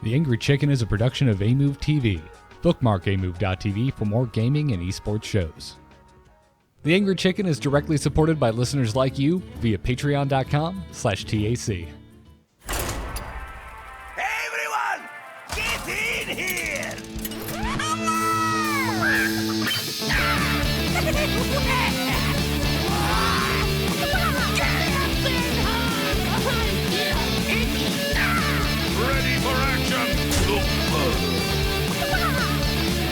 The Angry Chicken is a production of Amove TV. Bookmark amove.tv for more gaming and esports shows. The Angry Chicken is directly supported by listeners like you via patreon.com/TAC. Everyone, get in here! Ready for action!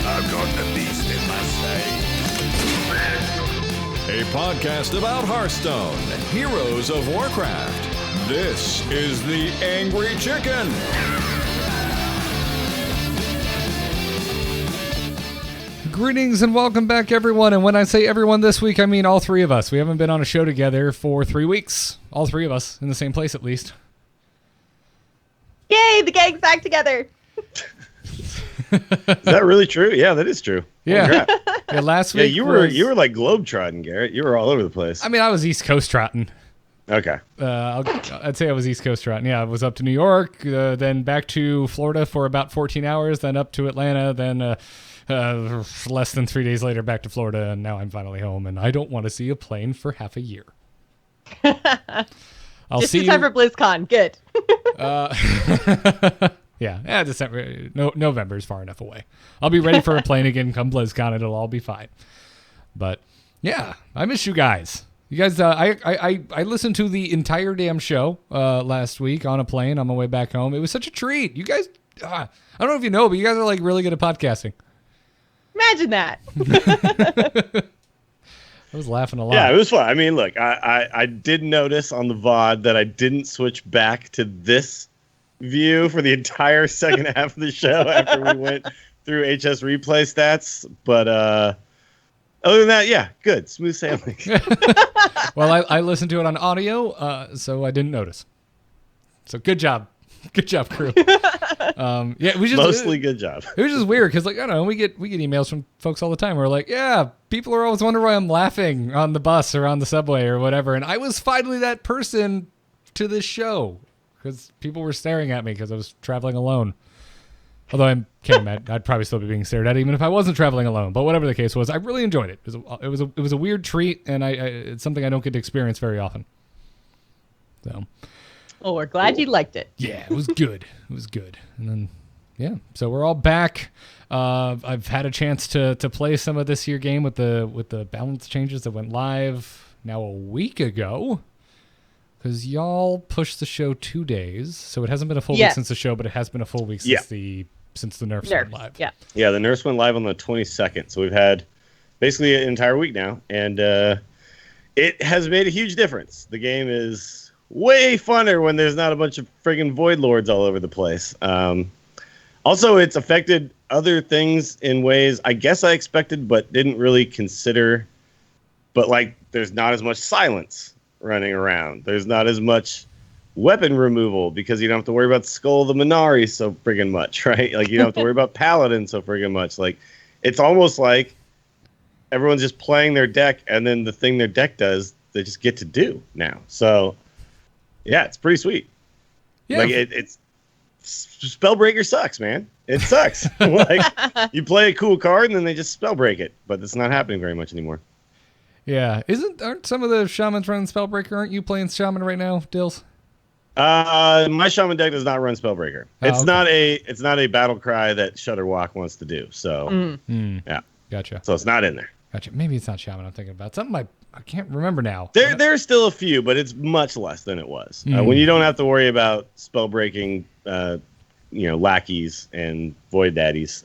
I've got the beast in my sight. A podcast about Hearthstone, Heroes of Warcraft. This is The Angry Chicken. Greetings and welcome back, everyone. And when I say everyone this week, I mean all three of us. We haven't been on a show together for 3 weeks. All three of us in the same place, at least. Yay, the gang's back together. Is that really true? Yeah, that is true. Yeah. Yeah, last week. You were like globetrotting, Garrett. You were all over the place. I mean, I was East Coast trotting. Okay. I'd say I was East Coast trotting. Yeah, I was up to New York, then back to Florida for about 14 hours, then up to Atlanta, then less than 3 days later back to Florida, and now I'm finally home, and I don't want to see a plane for half a year. Just in time for BlizzCon. Good. Yeah, December, November is far enough away. I'll be ready for a plane again come BlizzCon. It'll all be fine. But yeah, I miss you guys. You guys, I listened to the entire damn show last week on a plane on my way back home. It was such a treat. You guys, I don't know if you know, but you guys are like really good at podcasting. Imagine that. I was laughing a lot. Yeah, it was fun. I mean, look, I did notice on the VOD that I didn't switch back to this view for the entire second half of the show after we went through HS replay stats. But other than that, yeah, good. Smooth sailing. Well, I listened to it on audio, so I didn't notice. So good job. Good job, crew. Yeah, Mostly good job. It was just weird because, like, I don't know, we get emails from folks all the time. We're like, yeah, people are always wondering why I'm laughing on the bus or on the subway or whatever. And I was finally that person to this show because people were staring at me because I was traveling alone. Although I can't imagine, I'd probably still be being stared at even if I wasn't traveling alone. But whatever the case was, I really enjoyed it. It was a weird treat, and it's something I don't get to experience very often. So. Oh, we're glad you liked it. Yeah, it was good. It was good. And then, yeah, so we're all back. I've had a chance to play some of this year game with the balance changes that went live now a week ago. Because y'all pushed the show 2 days, so it hasn't been a full week since the show, but it has been a full week since the nerfs went live. Yeah, the nerfs went live on the 22nd, so we've had basically an entire week now, and it has made a huge difference. The game is way funner when there's not a bunch of friggin' Void Lords all over the place. Also, it's affected other things in ways I guess I expected, but didn't really consider. But like, there's not as much silence running around. There's not as much weapon removal because you don't have to worry about Skull of the Minari so friggin' much, right? Like, you don't have to worry about Paladin so friggin' much. Like, it's almost like everyone's just playing their deck, and then the thing their deck does, they just get to do now. So, yeah, it's pretty sweet. Yeah. Like, it's Spellbreaker sucks, man. It sucks. Like, you play a cool card, and then they just Spellbreak it. But it's not happening very much anymore. Yeah, aren't some of the shamans running Spellbreaker? Aren't you playing shaman right now, Dills? My shaman deck does not run Spellbreaker. It's okay. It's not a battle cry that Shudderwock wants to do. So yeah, gotcha. So it's not in there. Gotcha. Maybe it's not shaman. I'm thinking about something. I can't remember now. There's still a few, but it's much less than it was when you don't have to worry about spellbreaking, lackeys and void daddies.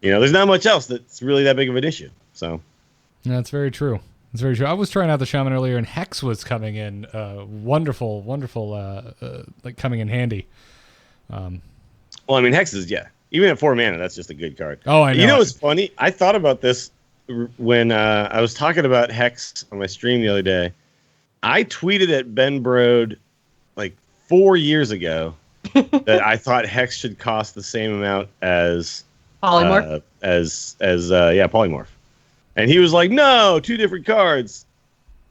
There's not much else that's really that big of an issue. So. That's very true. It's very true. I was trying out the shaman earlier, and Hex was coming in wonderful, like coming in handy. Well, I mean, Hex is, even at 4 mana, that's just a good card. Oh, I know. You know what's funny? I thought about this when I was talking about Hex on my stream the other day. I tweeted at Ben Brode like 4 years ago that I thought Hex should cost the same amount as Polymorph. Polymorph. And he was like, no, 2 different cards.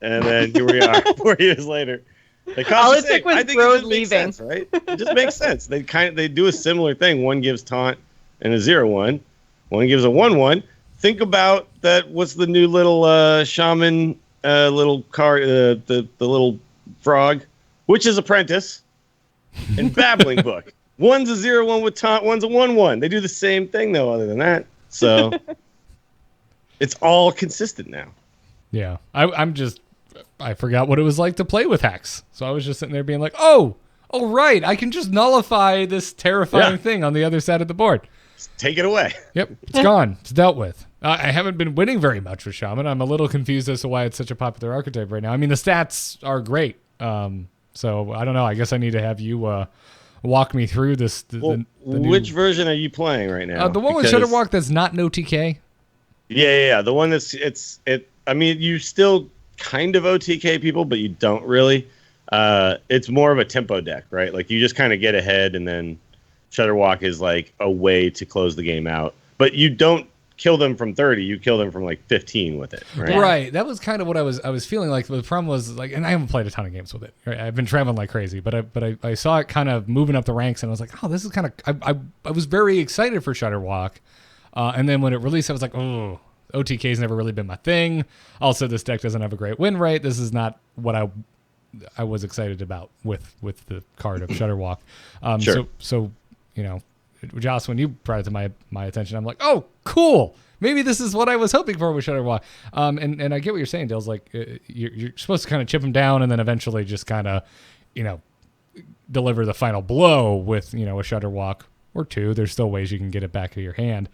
And then here we are 4 years later. They All cost it the same. took was I think Druid it just makes leaving. sense, right? It just makes sense. They do a similar thing. One gives taunt and a 0/1. One gives a 1/1. Think about that. What's the new little shaman little card? The little frog, Witch's Apprentice, and Babbling Book. One's a 0/1 with taunt. One's a 1/1. They do the same thing though. Other than that, so it's all consistent now. Yeah, I forgot what it was like to play with Hex. So I was just sitting there being like, oh, right, I can just nullify this terrifying thing on the other side of the board. Just take it away. Yep, it's gone. It's dealt with. I haven't been winning very much with Shaman. I'm a little confused as to why it's such a popular archetype right now. I mean, the stats are great. So I don't know. I guess I need to have you walk me through this. The Which version are you playing right now? the one with Shudderwock that's not an OTK. Yeah. The one that's I mean, you still kind of OTK people, but you don't really. It's more of a tempo deck, right? Like you just kind of get ahead, and then Shudderwock is like a way to close the game out. But you don't kill them from 30; you kill them from like 15 with it, right? Right. That was kind of what I was feeling like. The problem was like, and I haven't played a ton of games with it. Right? I've been traveling like crazy, but I saw it kind of moving up the ranks, and I was like, oh, this is kind of. I was very excited for Shudderwock, and then when it released, I was like, oh. OTK's never really been my thing. Also, this deck doesn't have a great win rate. This is not what I was excited about with the card of Shudderwock. Sure. So you know, Joss, when you brought it to my attention, I'm like, oh, cool. Maybe this is what I was hoping for with Shudderwock. And I get what you're saying, Dale's like you're supposed to kind of chip him down and then eventually just kind of, deliver the final blow with a Shudderwock or two. There's still ways you can get it back to your hand.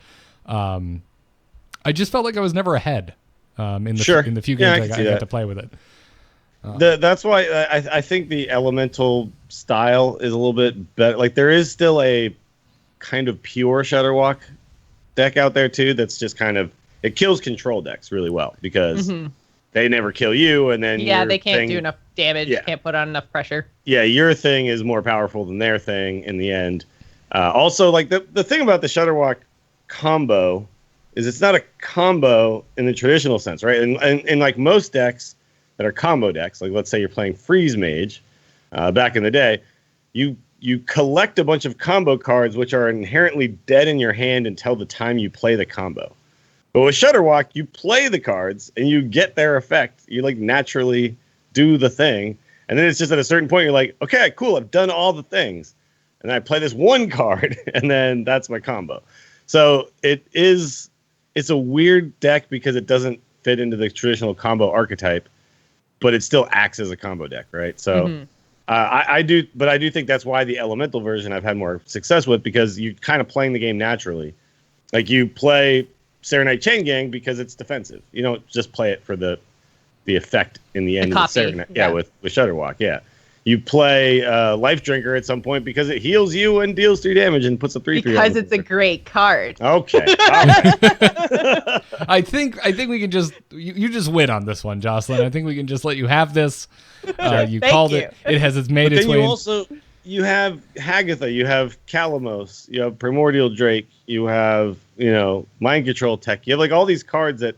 I just felt like I was never ahead in the few games I got to play with it. That's why I think the elemental style is a little bit better. Like there is still a kind of pure Shudderwock deck out there too. That's just kind of it kills control decks really well because they never kill you, and then they can't do enough damage. Yeah. Can't put on enough pressure. Yeah, your thing is more powerful than their thing in the end. Also, like the thing about the Shudderwock combo is it's not a combo in the traditional sense, right? And like most decks that are combo decks, like let's say you're playing Freeze Mage back in the day, you collect a bunch of combo cards which are inherently dead in your hand until the time you play the combo. But with Shudderwock, you play the cards and you get their effect. You like naturally do the thing. And then it's just at a certain point you're like, okay, cool, I've done all the things. And I play this one card and then that's my combo. So it's a weird deck because it doesn't fit into the traditional combo archetype, but it still acts as a combo deck, right? So I do think that's why the elemental version I've had more success with, because you're kind of playing the game naturally. Like you play Serenite Chain Gang because it's defensive. You don't just play it for the effect in the end of the Serenite. Yeah, with Shudderwock, yeah. You play Life Drinker at some point because it heals you and deals 3 damage and puts a 3/3 because it's a great card. Okay. I think we can just you just win on this one, Jocelyn. I think we can just let you have this. You called it. It has made its way. You have Hagatha, you have Calamos, you have Primordial Drake, you have Mind Control Tech. You have like all these cards that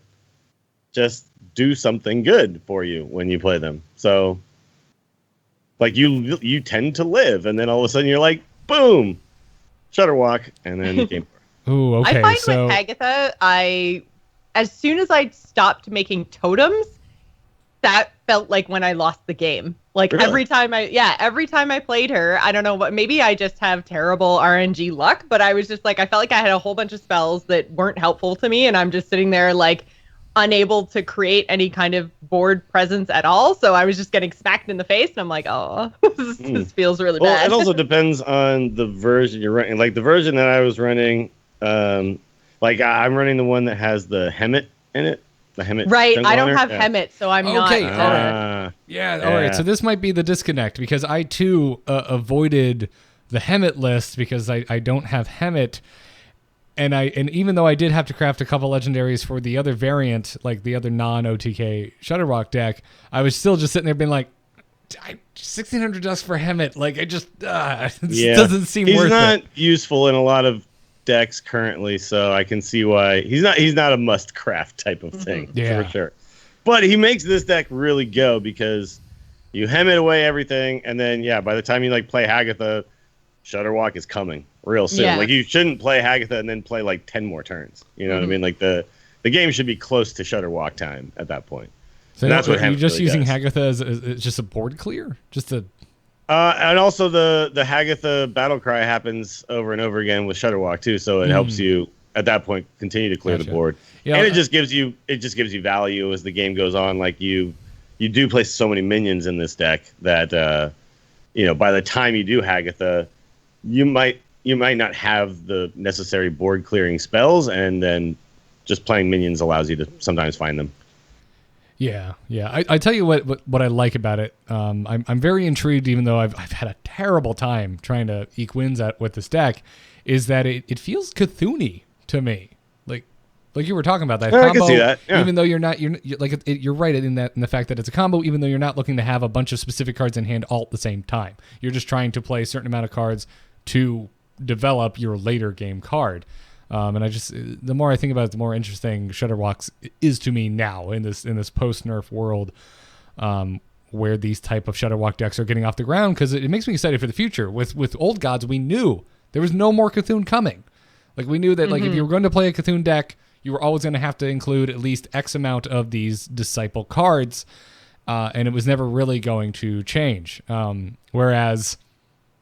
just do something good for you when you play them. So. Like you tend to live, and then all of a sudden you're like, boom, Shudderwock, and then game over. Ooh, okay. I find with Hagatha, as soon as I stopped making totems, that felt like when I lost the game. Like really? every time I played her, I don't know what, maybe I just have terrible RNG luck, but I was just like, I felt like I had a whole bunch of spells that weren't helpful to me, and I'm just sitting there like unable to create any kind of board presence at all. So I was just getting smacked in the face, and I'm like, oh, this feels really bad. Well, it also depends on the version you're running. Like the version that I was running, like I'm running the one that has the Hemet in it. The Hemet. Right, I don't have Hemet, so I'm not. Okay. All right. So this might be the disconnect because I too avoided the Hemet list because I don't have Hemet. And even though I did have to craft a couple legendaries for the other variant, like the other non-OTK Shudderwock deck, I was still just sitting there being like, 1,600 dust for Hemet. Like, it just doesn't seem worth it. He's not useful in a lot of decks currently, so I can see why. He's not a must-craft type of thing, for sure. But he makes this deck really go because You hem it away, everything, and then by the time you like play Hagatha, Shudderwock is coming real soon. Yeah. Like you shouldn't play Hagatha and then play like 10 more turns. You know what I mean? Like the game should be close to Shudderwock time at that point. So and that's what you're just really using does. Hagatha as just a board clear, just a. And also the Hagatha battle cry happens over and over again with Shudderwock too, so it helps you at that point continue to clear the board. Yeah, and it just gives you value as the game goes on. Like you do play so many minions in this deck that by the time you do Hagatha, you might not have the necessary board clearing spells, and then just playing minions allows you to sometimes find them. Yeah. I tell you what I like about it. I'm very intrigued, even though I've had a terrible time trying to eke wins with this deck, is that it feels Cthulhu to me. Like you were talking about that combo. I can see that. Yeah. Even though you're right in the fact that it's a combo, even though you're not looking to have a bunch of specific cards in hand all at the same time. You're just trying to play a certain amount of cards to develop your later game card. And the more I think about it, the more interesting Shudderwock is to me now in this post nerf world, where these type of Shudderwock decks are getting off the ground, because it makes me excited for the future. With Old Gods, we knew there was no more Cthulhu coming. Like we knew that like if you were going to play a Cthulhu deck, you were always going to have to include at least X amount of these disciple cards, and it was never really going to change. Whereas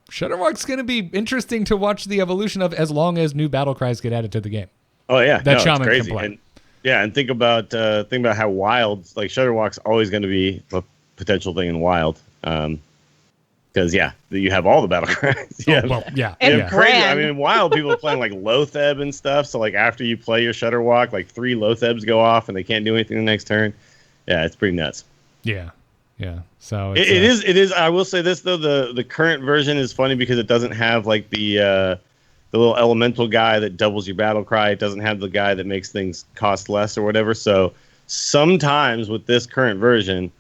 Shudderwock's going to be interesting to watch the evolution of, as long as new battle cries get added to the game. Oh yeah, that Shaman it's crazy. can play. And think about how wild, like Shudderwock's always going to be a potential thing in wild. Because you have all the battle cries. Yeah, And crazy. I Brand. mean, wild people are playing like Lotheb and stuff. So like after you play your Shudderwock, like 3 Lothebs go off and they can't do anything the next turn. Yeah, it's pretty nuts. Yeah. So It is. I will say this though: the current version is funny because it doesn't have like the little elemental guy that doubles your battle cry. It doesn't have the guy that makes things cost less or whatever. So sometimes with this current version,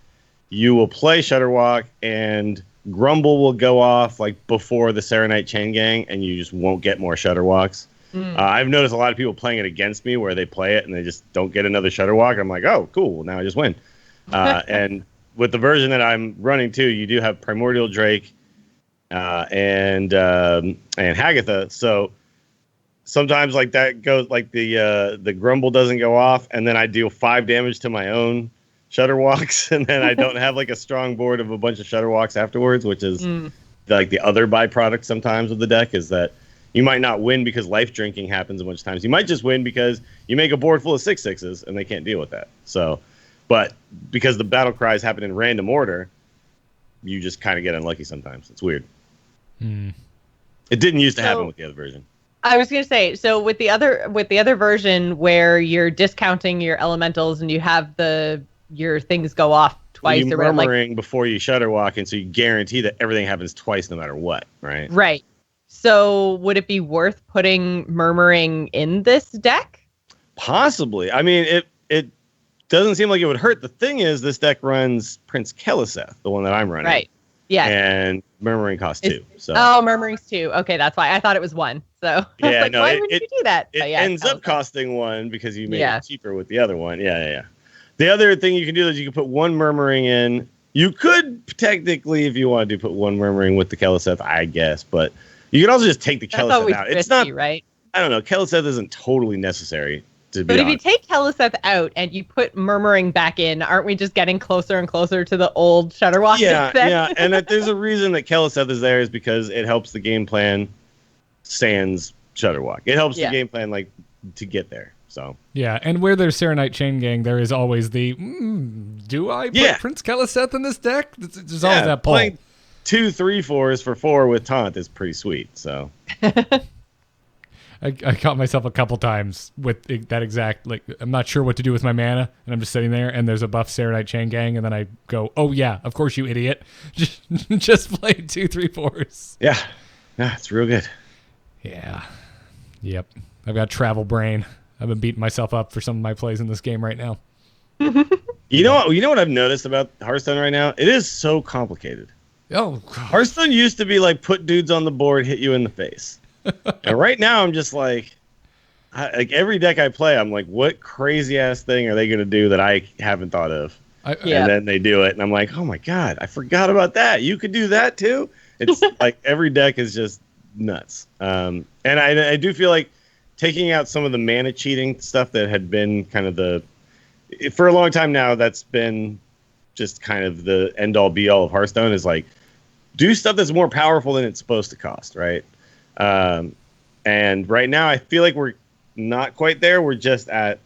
you will play Shudderwock and Grumble will go off like before the Serenite Chain Gang, and you just won't get more Shudderwocks. I've noticed a lot of people playing it against me where they play it and they just don't get another Shudderwock. I'm like, oh, cool. Well, now I just win. And with the version that I'm running too, you do have Primordial Drake and Hagatha. So sometimes like that goes like the Grumble doesn't go off, and then I deal 5 damage to my own Shudderwocks, and then I don't have like a strong board of a bunch of Shudderwocks afterwards, which is like the other byproduct sometimes of the deck is that you might not win because life drinking happens a bunch of times. You might just win because you make a board full of 6/6s and they can't deal with that. So, but because the battle cries happen in random order, you just kind of get unlucky sometimes. It's weird. It didn't used to happen with the other version. I was going to say, so with the other version where you're discounting your elementals and you have your things go off twice, You're or murmuring before you Shudderwock, and so you guarantee that everything happens twice no matter what, right? Right. So would it be worth putting murmuring in this deck? Possibly. I mean, it doesn't seem like it would hurt. The thing is, this deck runs Prince Keleseth, the one that I'm running. Right. Yeah. And murmuring costs 2. So murmuring's 2. Okay, that's why I thought it was 1. So I was Yeah, like, no, why would you do that? it But yeah, ends up Keleseth. costing 1 because you made it cheaper with the other one. Yeah. The other thing you can do is you can put 1 murmuring in. You could technically, if you want to, put 1 murmuring with the Keleseth, I guess, but you can also just take the That's Keleseth always out. risky, It's not, right? I don't know. Keleseth isn't totally necessary to be But if you honest. take Keleseth out and you put murmuring back in, aren't we just getting closer and closer to the old Shudderwock? Yeah, and that there's a reason that Keleseth is there is because it helps the game plan sans Shudderwock. It helps the game plan like to get there. So Yeah, and where there's Serenite Chain Gang, there is always the do I put Prince Keleseth in this deck? There's always that pull. Playing 2 3/4s for 4 with taunt is pretty sweet. So I caught myself a couple times with that exact, like, I'm not sure what to do with my mana, and I'm just sitting there, and there's a buff Serenite Chain Gang, and then I go, oh yeah, of course you idiot. Just play 2 3/4s. Yeah, it's real good. Yeah. Yep. I've got travel brain. I've been beating myself up for some of my plays in this game right now. You know what I've noticed about Hearthstone right now? It is so complicated. Oh, God. Hearthstone used to be like put dudes on the board, hit you in the face. And right now I'm just like every deck I play, I'm like, what crazy ass thing are they going to do that I haven't thought of? Yeah. And then they do it, and I'm like, oh my god, I forgot about that. You could do that too. It's like every deck is just nuts. And I do feel like taking out some of the mana cheating stuff that had been kind of for a long time now, that's been just kind of the end all be all of Hearthstone, is like, do stuff that's more powerful than it's supposed to cost, right? And right now I feel like we're not quite there. We're just at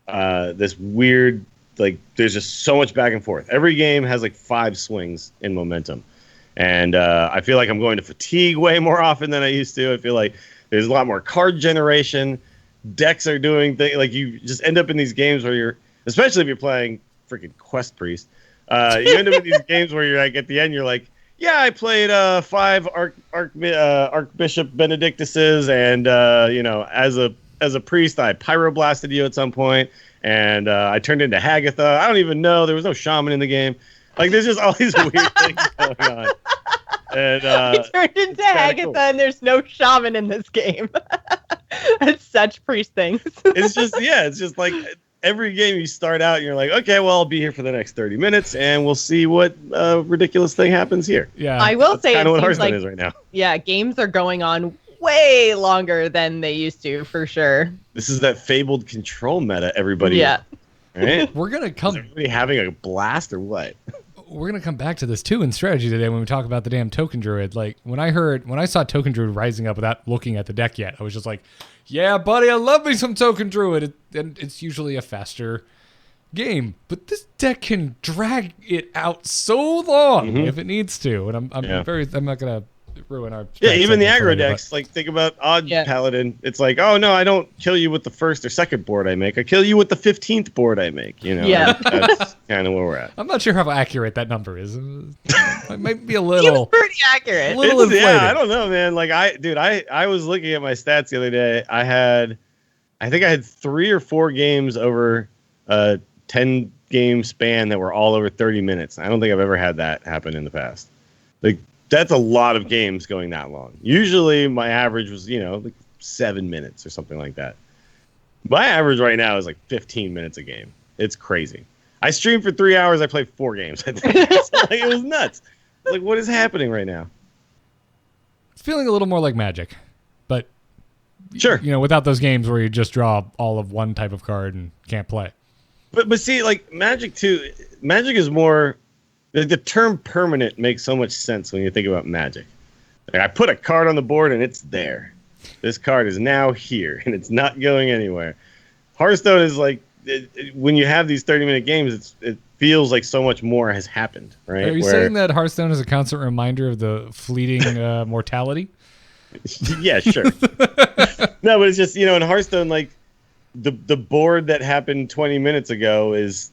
this weird, like, there's just so much back and forth. Every game has like 5 swings in momentum. And I feel like I'm going to fatigue way more often than I used to. I feel like there's a lot more card generation. Decks are doing things, like, you just end up in these games where you're, especially if you're playing freaking Quest Priest, you end up in these games where you're like, at the end, you're like, yeah, I played 5 Archbishop Benedictuses, and as a priest, I pyroblasted you at some point, and I turned into Hagatha. I don't even know. There was no shaman in the game. Like, there's just all these weird things going on. And I turned into Hagatha, cool. and there's no shaman in this game. It's such priest things. It's just like every game you start out and you're like, okay, well, I'll be here for the next 30 minutes, and we'll see what ridiculous thing happens here. Yeah. I will say, Kind of it what seems Hearthstone like, is right now. yeah, games are going on way longer than they used to, for sure. This is that fabled control meta, everybody. Yeah. Right? We're gonna Is come. everybody having a blast or what? We're gonna come back to this too in strategy today when we talk about the damn token druid. Like, when I saw token druid rising up without looking at the deck yet, I was just like, yeah, buddy, I love me some token druid. And it's usually a faster game, but this deck can drag it out so long if it needs to. And I'm not gonna ruin our Even the segment for aggro you, decks, like, think about Odd Yeah. Paladin. It's like, oh no, I don't kill you with the first or second board I make. I kill you with the 15th board I make. You know, Yeah. that's kind of where we're at. I'm not sure how accurate that number is. It might be a Seems little. pretty accurate. Little inflated. I don't know, man. Like, I was looking at my stats the other day. I think I had 3 or 4 games over a 10 game span that were all over 30 minutes. I don't think I've ever had that happen in the past. Like, that's a lot of games going that long. Usually my average was, like 7 minutes or something like that. My average right now is like 15 minutes a game. It's crazy. I streamed for 3 hours. I played 4 games. I think. It was nuts. Like, what is happening right now? It's feeling a little more like Magic, but Sure. without those games where you just draw all of one type of card and can't play. But see, like, Magic too. Magic is more. The term permanent makes so much sense when you think about Magic. Like, I put a card on the board and it's there. This card is now here and it's not going anywhere. Hearthstone is like, when you have these 30-minute games, it feels like so much more has happened, right? Are you saying that Hearthstone is a constant reminder of the fleeting mortality? Yeah, sure. No, but it's just, in Hearthstone, like, the board that happened 20 minutes ago is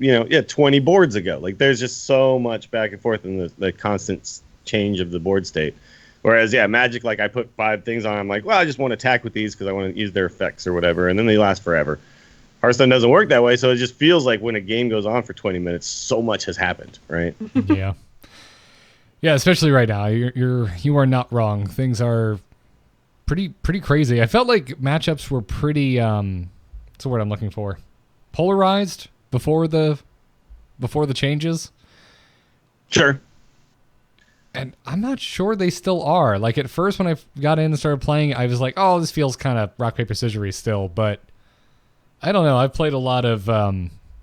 20 boards ago. Like, there's just so much back and forth in the constant change of the board state. Whereas, Magic, like, I put 5 things on. I'm like, well, I just want to attack with these because I want to use their effects or whatever, and then they last forever. Hearthstone doesn't work that way, so it just feels like when a game goes on for 20 minutes, so much has happened, right? Yeah. Yeah, especially right now. You are not wrong. Things are pretty crazy. I felt like matchups were pretty what's the word I'm looking for? Polarized before the changes. Sure. And I'm not sure they still are. Like, at first when I got in and started playing, I was like, oh, this feels kind of rock, paper, scissors still. But I don't know. I've played a lot of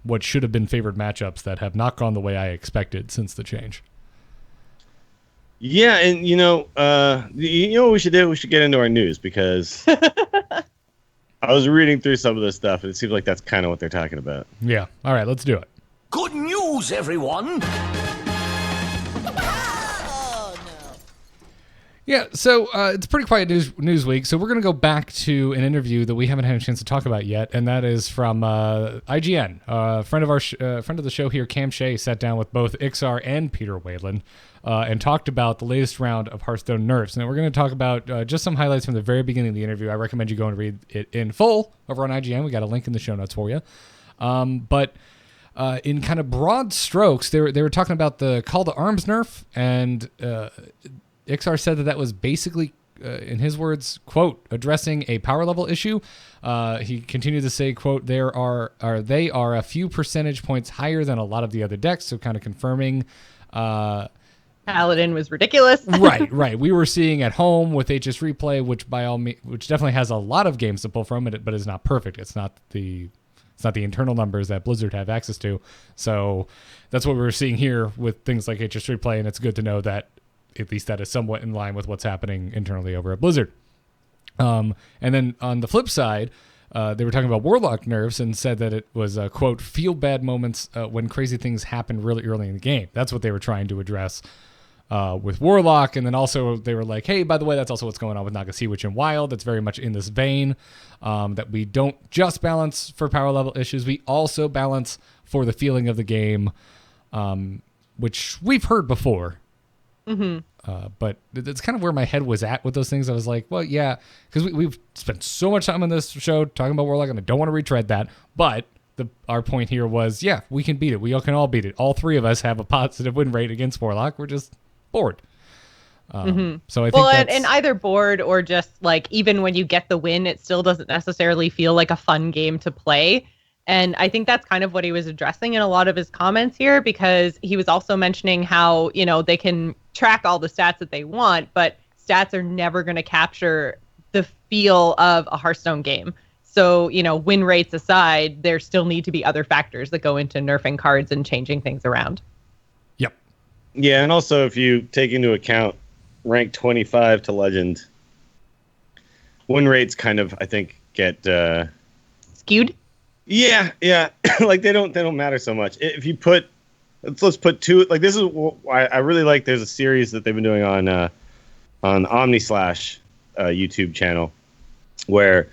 what should have been favored matchups that have not gone the way I expected since the change. Yeah, and what we should do? We should get into our news, because I was reading through some of this stuff, and it seems like that's kind of what they're talking about. Yeah. All right, let's do it. Good news, everyone! Yeah, so it's a pretty quiet news week, so we're going to go back to an interview that we haven't had a chance to talk about yet, and that is from IGN. Friend of the show here, Cam Shea, sat down with both Ixar and Peter Whalen and talked about the latest round of Hearthstone nerfs. Now, we're going to talk about just some highlights from the very beginning of the interview. I recommend you go and read it in full over on IGN. We got a link in the show notes for you. But in kind of broad strokes, they were talking about the Call to Arms nerf, and Ixar said that was basically in his words, quote, addressing a power level issue. He continued to say, quote, they are a few percentage points higher than a lot of the other decks. So kind of confirming. Paladin was ridiculous. right. We were seeing at home with HS Replay, which which definitely has a lot of games to pull from it, but is not perfect. It's not the internal numbers that Blizzard have access to. So that's what we were seeing here with things like HS Replay, and it's good to know that at least that is somewhat in line with what's happening internally over at Blizzard. And then on the flip side, they were talking about Warlock nerfs and said that it was, quote, feel bad moments when crazy things happen really early in the game. That's what they were trying to address with Warlock. And then also they were like, hey, by the way, that's also what's going on with Naga Sea Witch and Wild. That's very much in this vein, that we don't just balance for power level issues. We also balance for the feeling of the game, which we've heard before. Mm-hmm. But it's kind of where my head was at with those things. I was like, well, yeah, because we've spent so much time on this show talking about Warlock, and I don't want to retread that. But our point here was, yeah, we can beat it. We all can all beat it. All three of us have a positive win rate against Warlock. We're just bored. So I think and either bored or just like, even when you get the win, it still doesn't necessarily feel like a fun game to play. And I think that's kind of what he was addressing in a lot of his comments here, because he was also mentioning how, they can track all the stats that they want, but stats are never going to capture the feel of a Hearthstone game. So, win rates aside, there still need to be other factors that go into nerfing cards and changing things around. Yep. Yeah, and also if you take into account rank 25 to Legend, win rates kind of, I think, get skewed. Yeah. Like they don't matter so much. If you put, let's put two. Like this is why I really like. There's a series that they've been doing on OmniSlash YouTube channel, where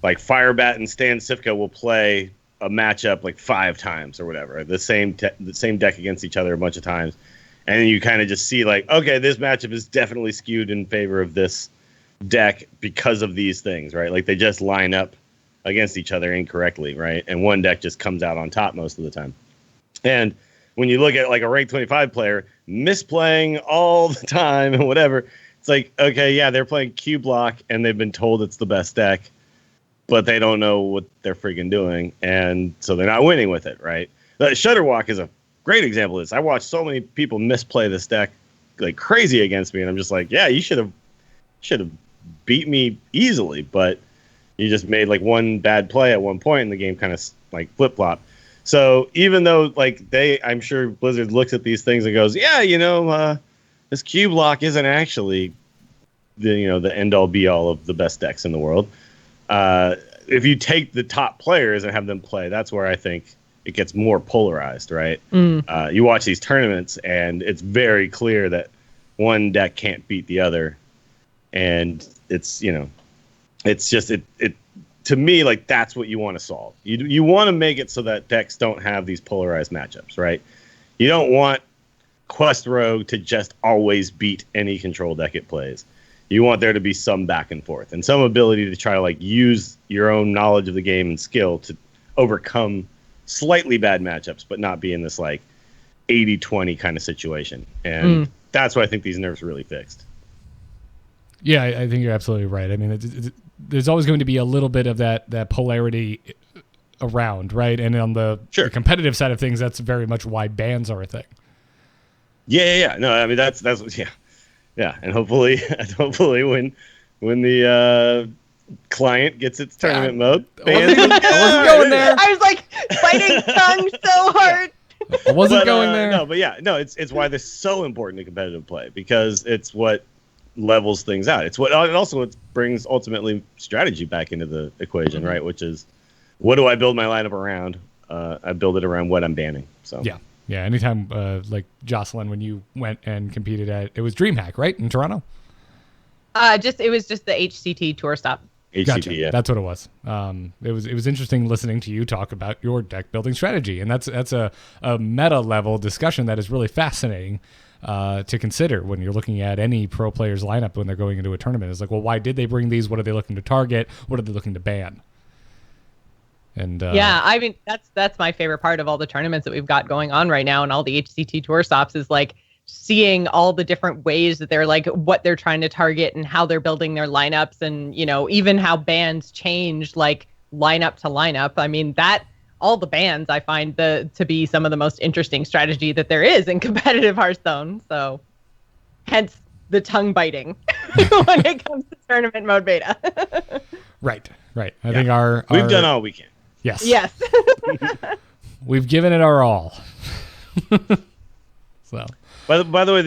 like Firebat and Stan Sifka will play a matchup like 5 times or whatever, the same deck against each other a bunch of times, and you kind of just see like, okay, this matchup is definitely skewed in favor of this deck because of these things, right? Like they just line up against each other incorrectly, right? And one deck just comes out on top most of the time. And when you look at like a rank 25 player misplaying all the time and whatever, it's like, okay, yeah, they're playing Q block and they've been told it's the best deck, but they don't know what they're freaking doing, and so they're not winning with it, right? Shudderwock is a great example of this. I watched so many people misplay this deck like crazy against me, and I'm just like, yeah, you should have beat me easily, but you just made like one bad play at one point, and the game kind of like flip-flop. So even though like I'm sure Blizzard looks at these things and goes, yeah, this Q block isn't actually the end-all be-all of the best decks in the world. If you take the top players and have them play, that's where I think it gets more polarized, right? You watch these tournaments, and it's very clear that one deck can't beat the other, and it's just it to me, like that's what you want to solve. You want to make it so that decks don't have these polarized matchups, right? You don't want Quest Rogue to just always beat any control deck it plays. You want there to be some back and forth and some ability to try to like use your own knowledge of the game and skill to overcome slightly bad matchups, but not be in this like 80-20 kind of situation. And that's what I think these nerfs really fixed. Yeah, I think you're absolutely right. I mean, there's always going to be a little bit of that polarity around, right? And on the competitive side of things, that's very much why bans are a thing. Yeah. No, I mean that's yeah. And hopefully when the client gets its tournament mode, I wasn't going there. I was like biting tongue so hard. I wasn't going there. It's why this is so important to competitive play, because it's what levels things out. It also brings ultimately strategy back into the equation, right? Which is, what do I build my lineup around? I build it around what I'm banning. So yeah. Anytime like Jocelyn, when you went and competed at, it was DreamHack, right, in Toronto? It was just the HCT tour stop. HCT, gotcha. Yeah. That's what it was. It was interesting listening to you talk about your deck building strategy, and that's a meta level discussion that is really fascinating to consider when you're looking at any pro player's lineup when they're going into a tournament. It's like, well, why did they bring these? What are they looking to target? What are they looking to ban? And I mean that's my favorite part of all the tournaments that we've got going on right now, and all the HCT tour stops is like seeing all the different ways that they're like what they're trying to target and how they're building their lineups, and even how bands change like lineup to lineup. I mean, that all the bands I find to be some of the most interesting strategy that there is in competitive Hearthstone. So hence the tongue biting when it comes to tournament mode beta. Right. I think we've done all we can. Yes. Yes. We've given it our all. So. By the way,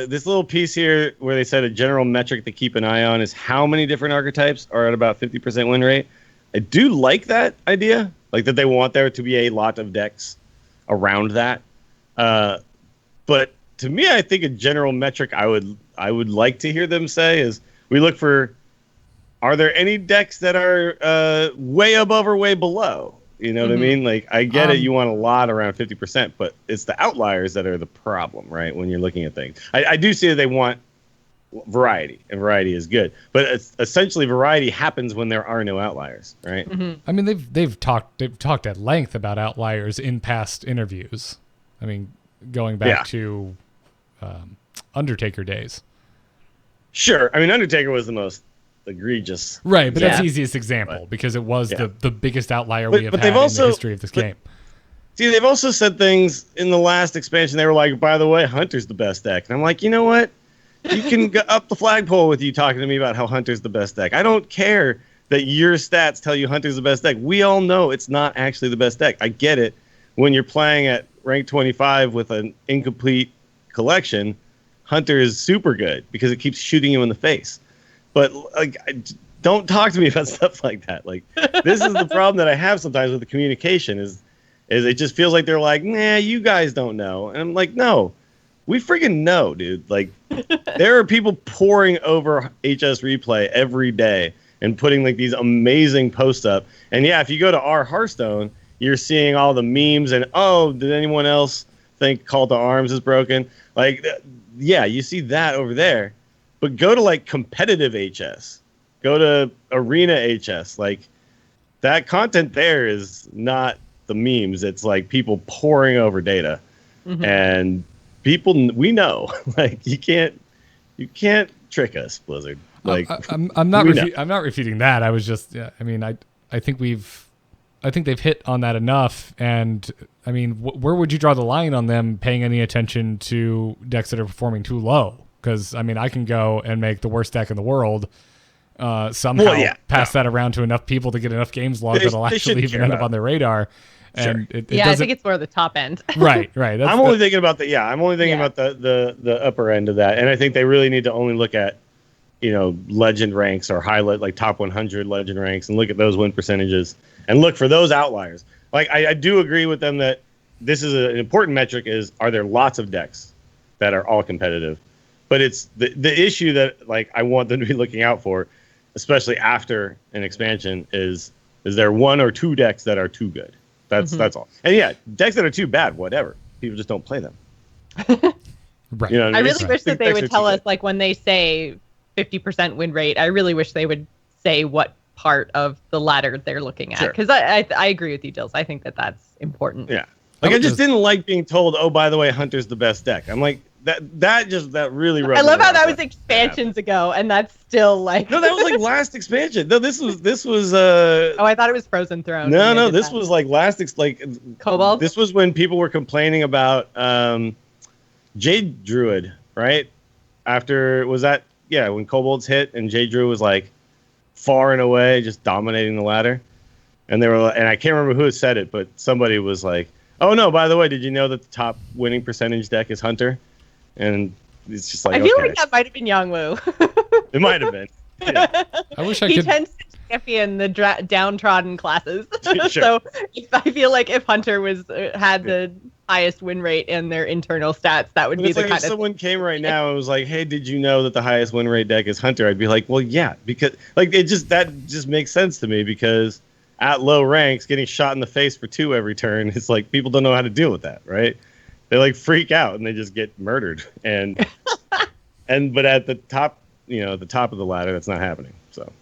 this little piece here where they said a general metric to keep an eye on is how many different archetypes are at about 50% win rate. I do like that idea, like that they want there to be a lot of decks around that. But to me, I think a general metric I would like to hear them say is we look for, are there any decks that are way above or way below? You know what I mean? Like, I get it. You want a lot around 50%, but it's the outliers that are the problem, right? When you're looking at things, I do see that they want variety, and variety is good, but it's essentially variety happens when there are no outliers, right? I mean, they've talked at length about outliers in past interviews. I mean, going back to Undertaker days. Sure. I mean, Undertaker was the most egregious, right? But that's the easiest example because it was the biggest outlier we have had in the history of this game. See, they've also said things in the last expansion. They were like, by the way, Hunter's the best deck. And I'm like, you know what? You can go up the flagpole with you talking to me about how Hunter's the best deck. I don't care that your stats tell you Hunter's the best deck. We all know it's not actually the best deck. I get it. When you're playing at rank 25 with an incomplete collection, Hunter is super good because it keeps shooting you in the face. But like, don't talk to me about stuff like that. Like, this is the problem that I have sometimes with the communication is it just feels like they're like, nah, you guys don't know. And I'm like, no, we freaking know, dude. Like, there are people poring over HS Replay every day and putting like these amazing posts up. And yeah, if you go to our Hearthstone, you're seeing all the memes and, oh, did anyone else think Call to Arms is broken? Like, yeah, you see that over there. But go to like competitive HS, go to arena HS. Like, that content there is not the memes. It's like people poring over data, and people we know. Like, you can't trick us, Blizzard. Like, I'm not refuting that. I was just I mean I think they've hit on that enough. And I mean, where would you draw the line on them paying any attention to decks that are performing too low? Because, I mean, I can go and make the worst deck in the world, somehow pass that around to enough people to get enough games logged that'll actually even end up on their radar. And I think it's more the top end. Right. I'm only thinking about about the upper end of that. And I think they really need to only look at, legend ranks or highlight like top 100 legend ranks and look at those win percentages and look for those outliers. Like, I do agree with them that this is an important metric is, are there lots of decks that are all competitive? But it's the issue that like I want them to be looking out for, especially after an expansion, is there one or two decks that are too good? That's all. And yeah, decks that are too bad, whatever. People just don't play them. Right. I really wish that they would tell us, like, when they say 50% win rate, I really wish they would say what part of the ladder they're looking at. Because I agree with you, Dills. I think that that's important. Yeah. Like, I just didn't like being told, oh, by the way, Hunter's the best deck. I'm like, that really rubbed I love me how off. that was expansions ago, and that's still like No, that was like last expansion. No, this was oh, I thought it was Frozen Throne. No, this was like Cobalt. This was when people were complaining about Jade Druid, right? After when Kobolds hit and Jade Druid was like far and away just dominating the ladder. And they were, and I can't remember who had said it, but somebody was like, "Oh no, by the way, did you know that the top winning percentage deck is Hunter?" And it's just like, I feel like that might have been Yangwu. It might have been. Yeah. I wish I he could. tends to champion the downtrodden classes. Sure. So I feel like if Hunter had the highest win rate in their internal stats, that would be the kind if someone came right now and was like, "Hey, did you know that the highest win rate deck is Hunter?" I'd be like, "Well, yeah," because like that just makes sense to me because at low ranks, getting shot in the face for 2 every turn is like people don't know how to deal with that, right? They like freak out and they just get murdered. And but at the top, the top of the ladder, that's not happening. So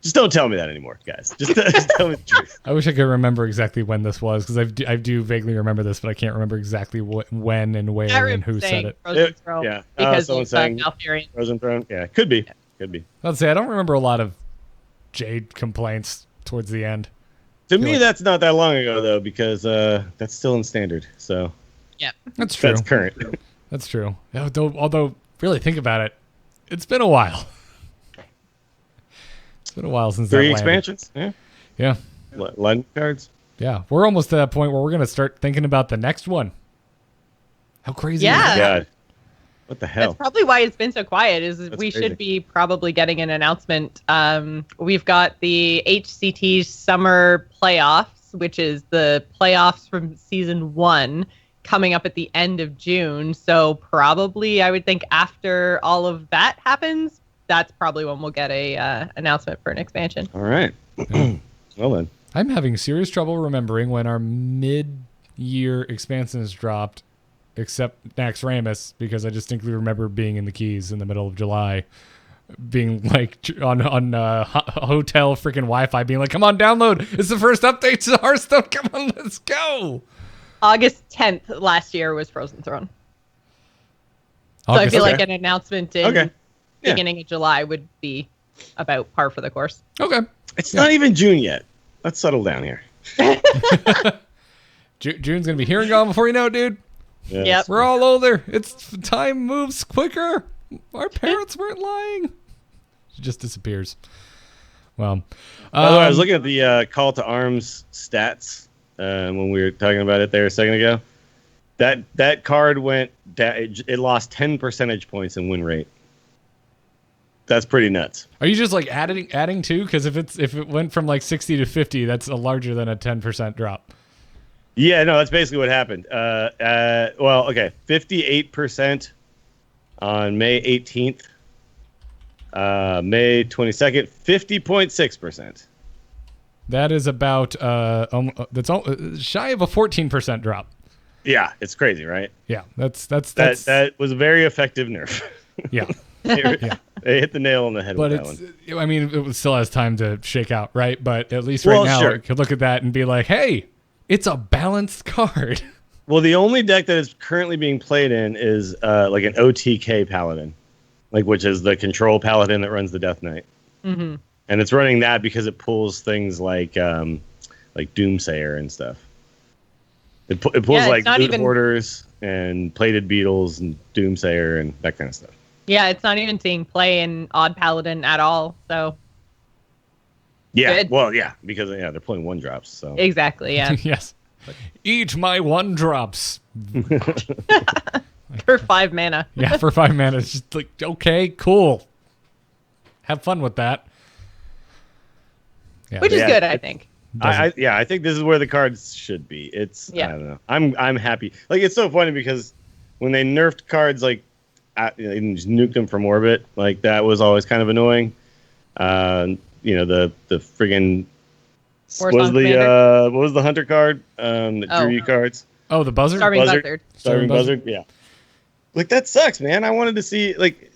Just don't tell me that anymore, guys. Just tell me the truth. I wish I could remember exactly when this was, because I do vaguely remember this, but I can't remember exactly when and where and who said it. Frozen Throne Yeah. because someone of saying Malfurion. Frozen Throne. Yeah, could be. Could be. Let's say I don't remember a lot of Jade complaints towards the end. To me, that's not that long ago though, because that's still in standard. So Yeah. That's true. that's current. That's true. Although, really think about it, it's been a while. It's been a while since 3 that landed. expansions. Yeah. Yeah. Legend cards. Yeah. We're almost to that point where we're going to start thinking about the next one. How crazy Yeah. is that? God. What the hell? That's probably why it's been so quiet. We crazy. should be probably getting an announcement. We've got the HCT Summer Playoffs, which is the playoffs from season 1, coming up at the end of June. So probably, I would think after all of that happens, that's probably when we'll get a announcement for an expansion. All right. Well then. I'm having serious trouble remembering when our mid-year expansions dropped, except Nax Ramus, because I distinctly remember being in the Keys in the middle of July, being like on hotel freaking Wi-Fi, being like, "Come on, download! It's the first update to Hearthstone. Come on, let's go!" August 10th last year was Frozen Throne. So I feel like an announcement in beginning of July would be about par for the course. Okay. It's not even June yet. Let's settle down here. June's gonna be here and gone before you know it, dude. Yeah, Yep. We're all older. It's time moves quicker. Our parents weren't lying. She just disappears. Well, by the way, I was looking at the Call to Arms stats when we were talking about it there a second ago. That card went down. It lost 10 percentage points in win rate. That's pretty nuts. Are you just like adding too? Because if it went from like 60 to 50, that's a larger than a 10% drop. Yeah, no, that's basically what happened. 58% on May 18th. May 22nd, 50.6%. That is about that's shy of a 14% drop. Yeah, it's crazy, right? Yeah, that's That was a very effective nerf. yeah. They hit the nail on the head But with that one. I mean, it still has time to shake out, right? But at least right now, sure. it could look at that and be like, hey, it's a balanced card. Well, the only deck that is currently being played in is like an OTK Paladin, which is the control Paladin that runs the Death Knight. Mm-hmm. And it's running that because it pulls things like Doomsayer and stuff. It pulls like Loot Hoarders and Plated Beetles and Doomsayer and that kind of stuff. Yeah, it's not even seeing play in Odd Paladin at all. So yeah, good. Well, yeah, because they're pulling 1-drops. So exactly, yeah, Yes. Eat my 1-drops. for 5 mana. Yeah, for 5 mana. It's just like, okay, cool. Have fun with that. Yeah. Which is good, I think. I think this is where the cards should be. I don't know. I'm happy. Like, it's so funny because when they nerfed cards, like they just nuked them from orbit, like that was always kind of annoying. The friggin' what was the hunter card? That drew you cards. Oh, the buzzard? Starving Buzzard. Yeah. Like, that sucks, man. I wanted to see, like,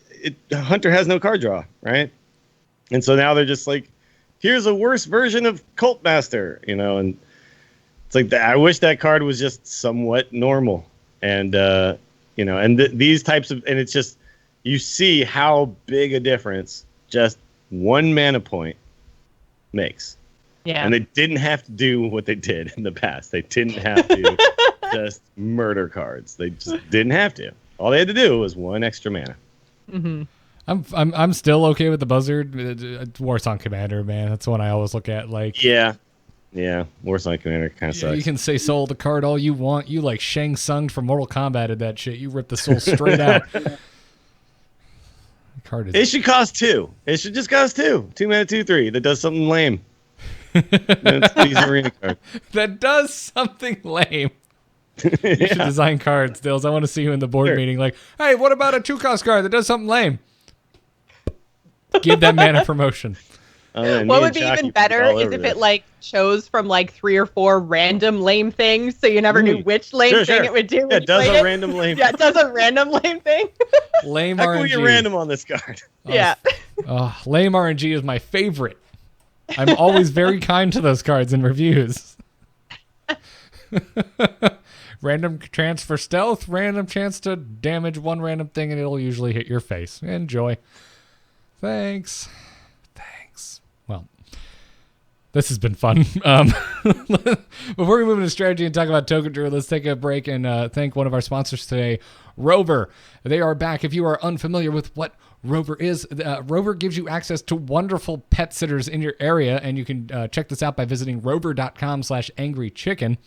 Hunter has no card draw, right? And so now they're just like, here's a worse version of Cult Master, and it's like I wish that card was just somewhat normal, and these types of, and it's just, you see how big a difference just 1 mana point makes. Yeah. And they didn't have to do what they did in the past. They didn't have to just murder cards. They just didn't have to. All they had to do was 1 extra mana. Mm-hmm. I'm still okay with the buzzard. Warsong Commander, man, that's the one I always look at. Like, yeah, Warsong Commander kind of sucks. You can say soul the card all you want. You like Shang Tsung from Mortal Kombat did that shit. You rip the soul straight out. It should cost 2. It should just cost 2. 2 mana, 2/3. That does something lame. That's an easy arena card. That does something lame. You should design cards, Dills. I want to see you in the board meeting. Like, hey, what about a 2-cost card that does something lame? Give that man a promotion. What would be even better is if it chose from 3 or 4 random lame things, so you never knew which lame thing it would do. Yeah, it does a random lame. Yeah, it does a random lame thing. Lame How RNG. can we get random on this card? Yeah. Lame RNG is my favorite. I'm always very kind to those cards in reviews. Random chance for stealth, random chance to damage one random thing, and it'll usually hit your face. Enjoy. Thanks. Well, this has been fun. Before we move into strategy and talk about Token Druid, let's take a break and thank one of our sponsors today, Rover. They are back. If you are unfamiliar with what Rover is, Rover gives you access to wonderful pet sitters in your area, and you can check this out by visiting rover.com/angrychicken.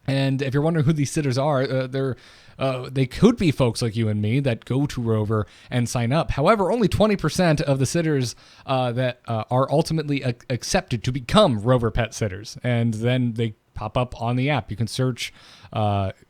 And if you're wondering who these sitters are, they could be folks like you and me that go to Rover and sign up. However, only 20% of the sitters that are ultimately accepted to become Rover pet sitters. And then they pop up on the app. You can search,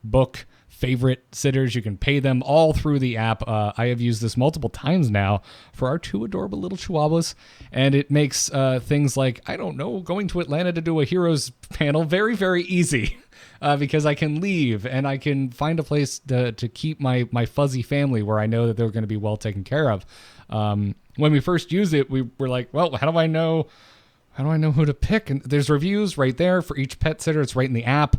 book, favorite sitters. You can pay them all through the app. I have used this multiple times now for our 2 adorable little chihuahuas. And it makes things like, I don't know, going to Atlanta to do a Heroes panel very, very easy. Because I can leave and I can find a place to keep my fuzzy family where I know that they're going to be well taken care of. When we first used it, we were like, well, how do I know who to pick? And there's reviews right there for each pet sitter. It's right in the app.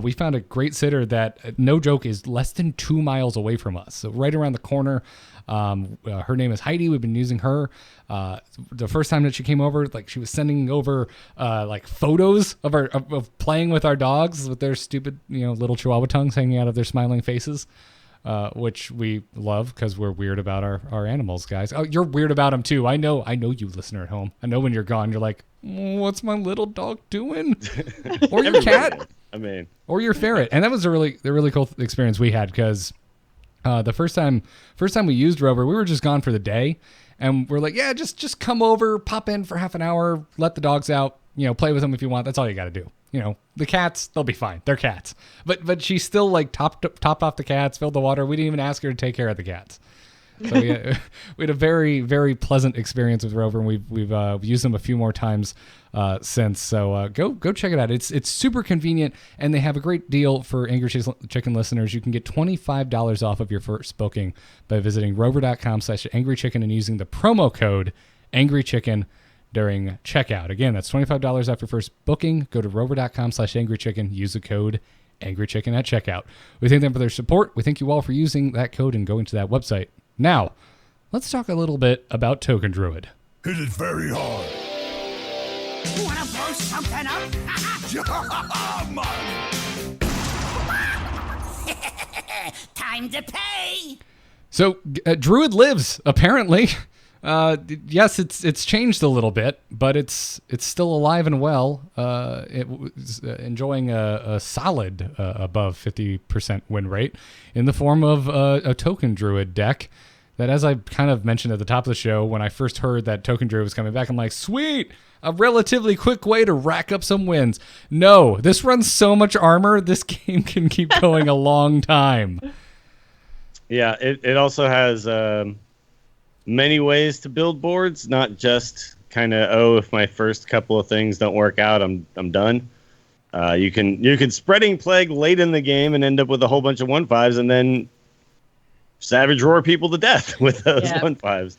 We found a great sitter that, no joke, is less than 2 miles away from us. So right around the corner. Her name is Heidi. We've been using her. The first time that she came over, like, she was sending over like photos of playing with our dogs with their stupid, little chihuahua tongues hanging out of their smiling faces, which we love because we're weird about our animals, guys. Oh, you're weird about them too. I know you, listener at home. I know when you're gone, you're like, what's my little dog doing? Or your cat. Or your ferret. And that was a really cool experience we had because the first time we used Rover, we were just gone for the day, and we're like, yeah, just come over, pop in for half an hour, let the dogs out, play with them if you want. That's all you got to do. The cats, they'll be fine. They're cats. But she still like topped off the cats, filled the water. We didn't even ask her to take care of the cats. So we had a very, very pleasant experience with Rover, and we've used them a few more times since. So go check it out. It's super convenient, and they have a great deal for Angry Chicken listeners. You can get $25 off of your first booking by visiting rover.com/angrychicken and using the promo code angrychicken during checkout. Again, that's $25 off your first booking. Go to rover.com/angrychicken. Use the code angrychicken at checkout. We thank them for their support. We thank you all for using that code and going to that website. Now, let's talk a little bit about Token Druid. Hit it very hard. Wanna blow something up? Time to pay. So, Druid lives, apparently. Yes, it's changed a little bit, but it's still alive and well. It was enjoying a solid above 50% win rate in the form of a Token Druid deck that, as I kind of mentioned at the top of the show, when I first heard that Token Druid was coming back, I'm like, sweet, a relatively quick way to rack up some wins. No, this runs so much armor, this game can keep going a long time. Yeah, it also has many ways to build boards, not just kind of, if my first couple of things don't work out, I'm done. You can Spreading Plague late in the game and end up with a whole bunch of 1/5s and then Savage Roar people to death with those 1/5s.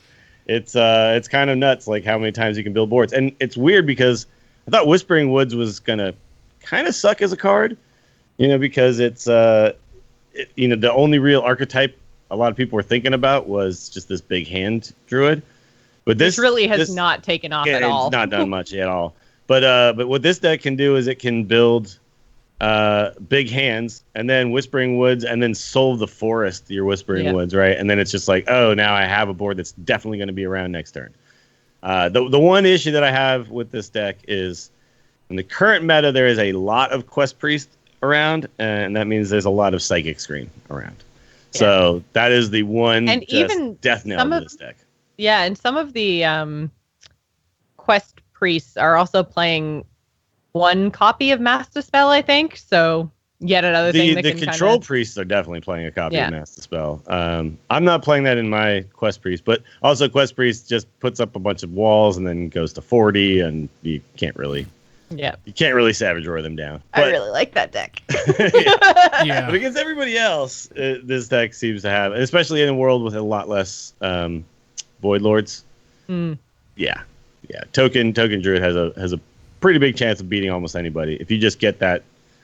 It's kind of nuts, like how many times you can build boards. And it's weird because I thought Whispering Woods was gonna kind of suck as a card, because it's the only real archetype a lot of people were thinking about was just this big hand druid. But this really has not taken off at all. It's not done much at all. But what this deck can do is it can build big hands and then Whispering Woods and then Soul of the Forest, your Whispering Woods, right? And then it's just like, oh, now I have a board that's definitely going to be around next turn. The one issue that I have with this deck is in the current meta, there is a lot of Quest Priest around, and that means there's a lot of Psychic Screen around. Yeah. So that is the one and even death nail to this deck. Yeah, and some of the Quest Priests are also playing one copy of Master Spell, I think. So yet another thing that the Control Priests are definitely playing a copy of Master Spell. I'm not playing that in my Quest Priest, but also Quest Priest just puts up a bunch of walls and then goes to 40, and you can't really Savage Roar them down. But I really like that deck. Yeah. But against everybody else, this deck seems to have, especially in a world with a lot less Void Lords. Yeah. yeah, token Druid has a pretty big chance of beating almost anybody if you just get that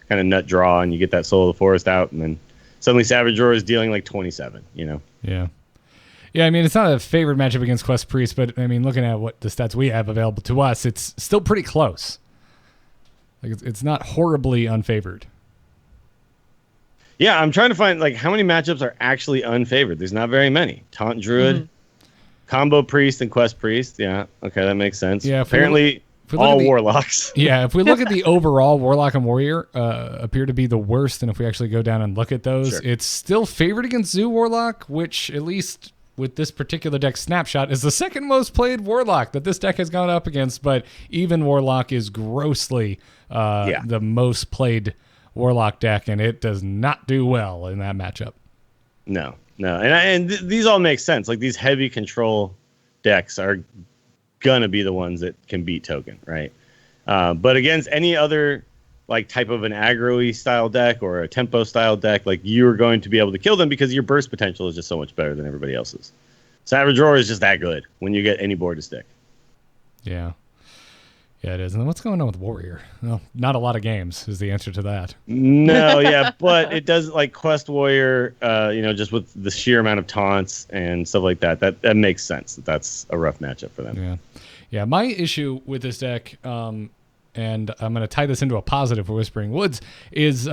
kind of nut draw and you get that Soul of the Forest out, and then suddenly Savage Roar is dealing like 27. You know. Yeah. Yeah, I mean, it's not a favorite matchup against Quest Priest, but I mean, looking at what the stats we have available to us, it's still pretty close. Like, it's not horribly unfavored. Yeah, I'm trying to find like how many matchups are actually unfavored. There's not very many. Taunt Druid, Combo Priest, and Quest Priest. Yeah, okay, that makes sense. Yeah, apparently all Warlocks. Yeah, if we look at the overall Warlock and Warrior appear to be the worst, and if we actually go down and look at those, Sure. it's still favored against Zoo Warlock, which at least with this particular deck Snapshot is the second most played Warlock that this deck has gone up against, but even Warlock is grossly the most played Warlock deck, and it does not do well in that matchup. No. And these all make sense. Like, these heavy control decks are gonna be the ones that can beat token, right? But against any other like type of an aggro-y style deck or a tempo style deck, like, you're going to be able to kill them because your burst potential is just so much better than everybody else's. Savage Roar is just that good when you get any board to stick. Yeah. Yeah, it is. And then what's going on with Warrior? Well, not a lot of games is the answer to that. No, yeah, but it does, like, Quest Warrior, just with the sheer amount of taunts and stuff like that, that makes sense. That's a rough matchup for them. Yeah. Yeah, my issue with this deck, and I'm going to tie this into a positive for Whispering Woods, is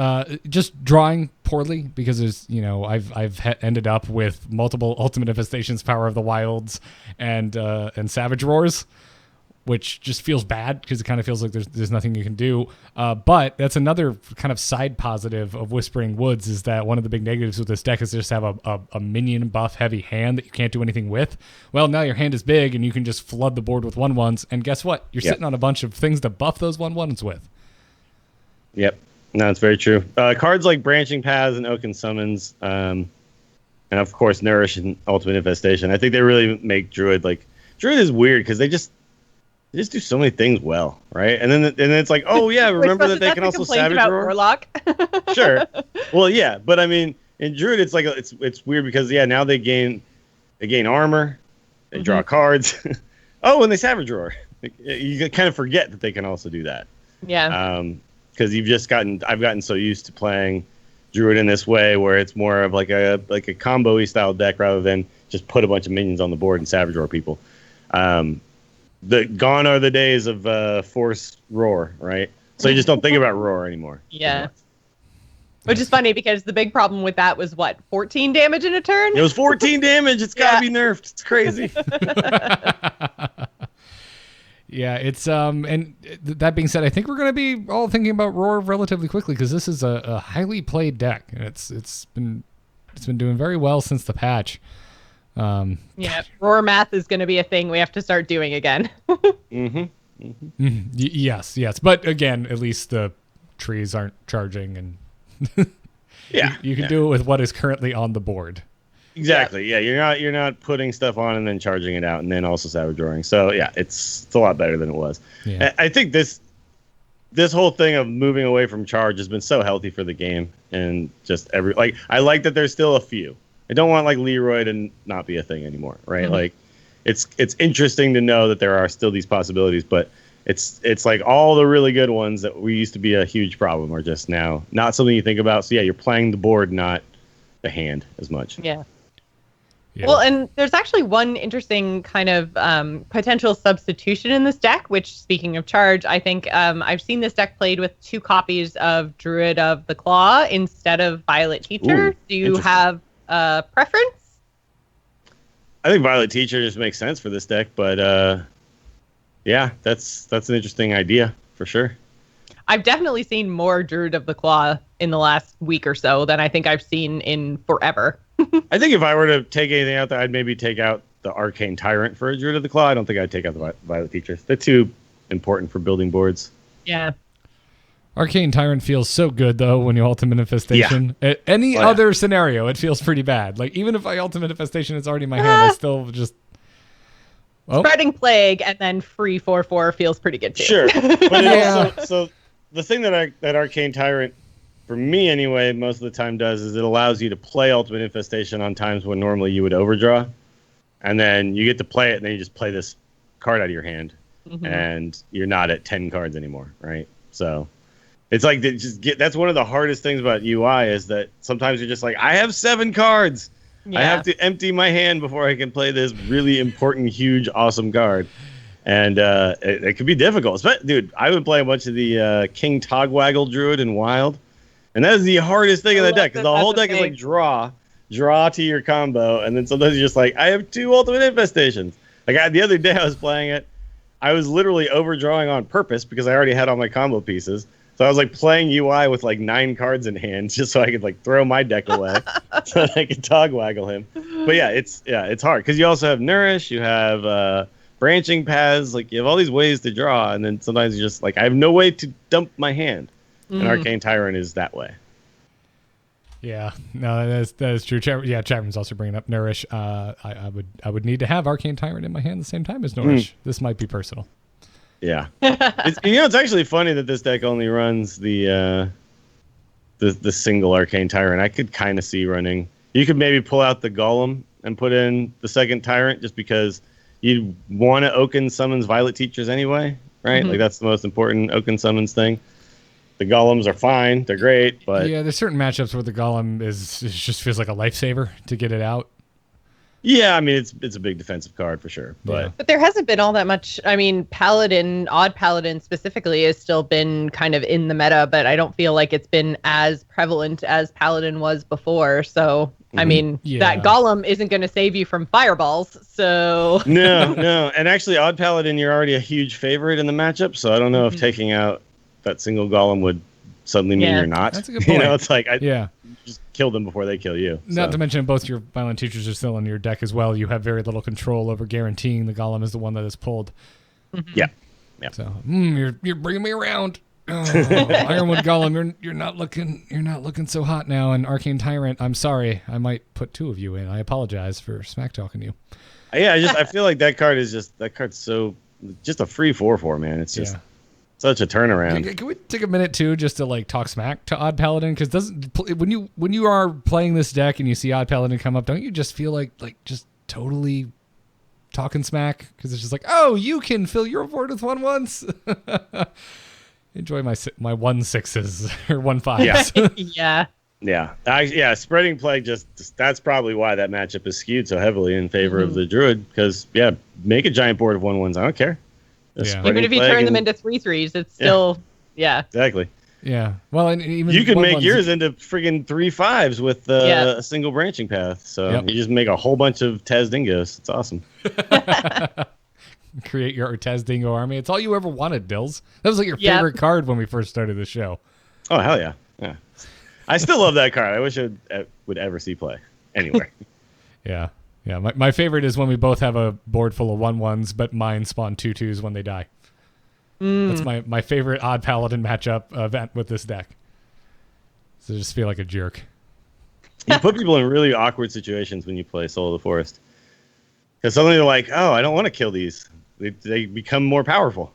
just drawing poorly because there's, I've ended up with multiple Ultimate Infestations, Power of the Wilds, and Savage Roars, which just feels bad because it kind of feels like there's nothing you can do. But that's another kind of side positive of Whispering Woods, is that one of the big negatives with this deck is just have a minion buff heavy hand that you can't do anything with. Well, now your hand is big and you can just flood the board with 1/1s, and guess what? You're sitting on a bunch of things to buff those 1/1s with. Yep. No, it's very true. Cards like Branching Paths and Oaken Summons, and of course Nourish and Ultimate Infestation, I think they really make Druid is weird because they just do so many things well, right? And then it's like, oh yeah, remember that they can also Savage Roar. Warlock. Sure. Well, yeah, but I mean, in Druid, it's like it's weird because now they gain armor, they draw cards. Oh, and they Savage Roar. You kind of forget that they can also do that. Yeah. Because I've gotten so used to playing Druid in this way, where it's more of like a combo-y style deck rather than just put a bunch of minions on the board and Savage Roar people. Gone are the days of Force Roar, right? So you just don't think about Roar anymore. Yeah. Which is funny because the big problem with that was 14 damage in a turn? It was 14 damage. It's got to be nerfed. It's crazy. Yeah, it's and that being said, I think we're going to be all thinking about Roar relatively quickly because this is a highly played deck, and it's been doing very well since the patch. Roar math is going to be a thing we have to start doing again. Yes, but again, at least the trees aren't charging, and you can do it with what is currently on the board. Exactly. Yeah, you're not putting stuff on and then charging it out and then also Savage Roaring. So yeah, it's a lot better than it was. Yeah. I think this whole thing of moving away from charge has been so healthy for the game, and just I like that there's still a few. I don't want like Leroy to not be a thing anymore, right? Mm-hmm. Like, it's interesting to know that there are still these possibilities, but it's like all the really good ones that we used to be a huge problem are just now not something you think about. So yeah, you're playing the board, not the hand as much. Yeah. Well, and there's actually one interesting kind of potential substitution in this deck, which, speaking of charge, I think I've seen this deck played with 2 copies of Druid of the Claw instead of Violet Teacher. Ooh, do you have a preference? I think Violet Teacher just makes sense for this deck, but yeah, that's an interesting idea for sure. I've definitely seen more Druid of the Claw in the last week or so than I think I've seen in forever. I think if I were to take anything out there, I'd maybe take out the Arcane Tyrant for a Druid of the Claw. I don't think I'd take out the Violet Teacher. They're too important for building boards. Yeah. Arcane Tyrant feels so good, though, when you Ultimate Infestation. Yeah. Any other scenario, it feels pretty bad. Like, even if I Ultimate Infestation, it's already in my hand, I still just... Spreading Plague and then free 4/4 feels pretty good, too. Sure. But it also... So the thing that Arcane Tyrant, for me anyway, most of the time does is it allows you to play Ultimate Infestation on times when normally you would overdraw. And then you get to play it, and then you just play this card out of your hand. and you're not at 10 cards anymore, right? So it's like that's one of the hardest things about UI is that sometimes you're just like, I have 7 cards. Yeah. I have to empty my hand before I can play this really important, huge, awesome card. And it can be difficult. But, dude, I would play a bunch of the King Togwaggle Druid in Wild. And that is the hardest thing in the deck, because the whole deck is like draw to your combo, and then sometimes you're just like, I have 2 ultimate infestations. Like the other day I was playing it, I was literally overdrawing on purpose because I already had all my combo pieces. So I was like playing UI with like 9 cards in hand just so I could like throw my deck away so that I could Togwaggle him. But it's hard because you also have Nourish, you have branching paths, like you have all these ways to draw, and then sometimes you're just like, I have no way to dump my hand. And Arcane Tyrant is that way. Yeah, no, that is true. Chapman's also bringing up Nourish. I would need to have Arcane Tyrant in my hand at the same time as Nourish. This might be personal. Yeah, it's actually funny that this deck only runs the single Arcane Tyrant. I could kind of see running. You could maybe pull out the Golem and put in the second Tyrant, just because you'd want to Oaken Summons Violet Teachers anyway, right? Like that's the most important Oaken Summons thing. The golems are fine; they're great, but yeah, there's certain matchups where the golem just feels like a lifesaver to get it out. Yeah, I mean it's a big defensive card for sure, but there hasn't been all that much. I mean, Odd Paladin specifically has still been kind of in the meta, but I don't feel like it's been as prevalent as Paladin was before. So I mean, that golem isn't going to save you from fireballs. So no, and actually, Odd Paladin, you're already a huge favorite in the matchup, so I don't know if taking out that single golem would suddenly mean you're not. That's a good point. It's like just kill them before they kill you. Not to mention both your violent teachers are still in your deck as well. You have very little control over guaranteeing the golem is the one that is pulled. Yeah. So you're bringing me around. Oh, Ironwood Golem, you're not looking so hot now. And Arcane Tyrant, I'm sorry, I might put 2 of you in. I apologize for smack talking you. Yeah, I feel like that card's so just a free 4/4, man. It's just. Such a turnaround. Can we take a minute too, just to like talk smack to Odd Paladin? Because when you are playing this deck and you see Odd Paladin come up, don't you just feel like just totally talking smack? Because it's just like, oh, you can fill your board with 1/1s. Enjoy my 1/6s or 1/5s. Yeah. Spreading Plague that's probably why that matchup is skewed so heavily in favor of the Druid. Because make a giant board of 1/1s. I don't care. Even if you turn them into 3/3s, it's still exactly. Yeah. Well, and even you can make yours into friggin' 3/5s with a single branching path. So you just make a whole bunch of Tez Dingos. It's awesome. Create your Tez Dingo army. It's all you ever wanted, Dills. That was like your favorite card when we first started the show. Oh hell yeah! Yeah. I still love that card. I wish I would ever see play anywhere. Yeah. Yeah, my favorite is when we both have a board full of 1/1s, but mine spawn 2/2s when they die. That's my favorite Odd Paladin matchup event with this deck. So just feel like a jerk. You put people in really awkward situations when you play Soul of the Forest. Because suddenly they're like, oh, I don't want to kill these. They become more powerful.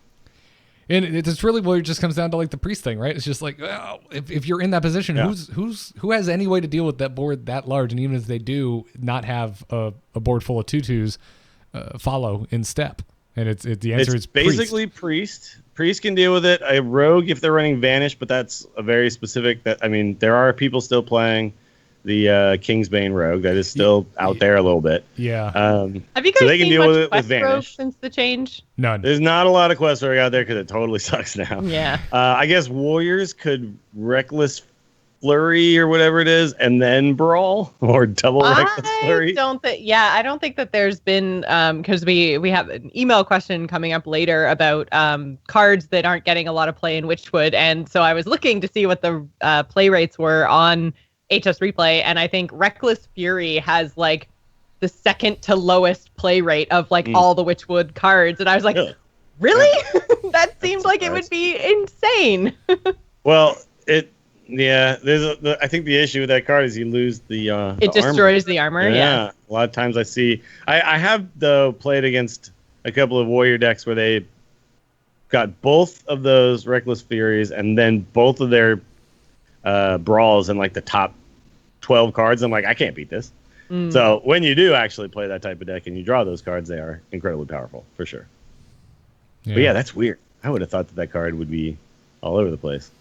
And it's really where it just comes down to like the priest thing, right? It's just like, well, if you're in that position, who has any way to deal with that board that large? And even if they do not have a board full of 2/2s, follow in step. And the answer is basically priest. Priest can deal with it. A rogue if they're running Vanish, but that's a very specific. There are people still playing the Kingsbane rogue that is still out there a little bit. Yeah. Have you guys so they can seen deal with much it with Quest Rogue Vanish since the change? None. There's not a lot of Quest Rogue out there because it totally sucks now. Yeah. I guess Warriors could Reckless Flurry or whatever it is, and then Brawl or double Reckless Flurry. I don't think that there's been because we have an email question coming up later about cards that aren't getting a lot of play in Witchwood, and so I was looking to see what the play rates were on HS Replay, and I think Reckless Fury has like the second to lowest play rate of like all the Witchwood cards, and I was like, really? That seemed like it would be insane. Well, I think the issue with that card is you lose the it destroys the armor. Yeah. A lot of times I have though played against a couple of warrior decks where they got both of those Reckless Furies and then both of their brawls in like the top 12 cards. I'm like, I can't beat this. So when you do actually play that type of deck and you draw those cards, they are incredibly powerful for sure. But yeah, that's weird. I would have thought that card would be all over the place.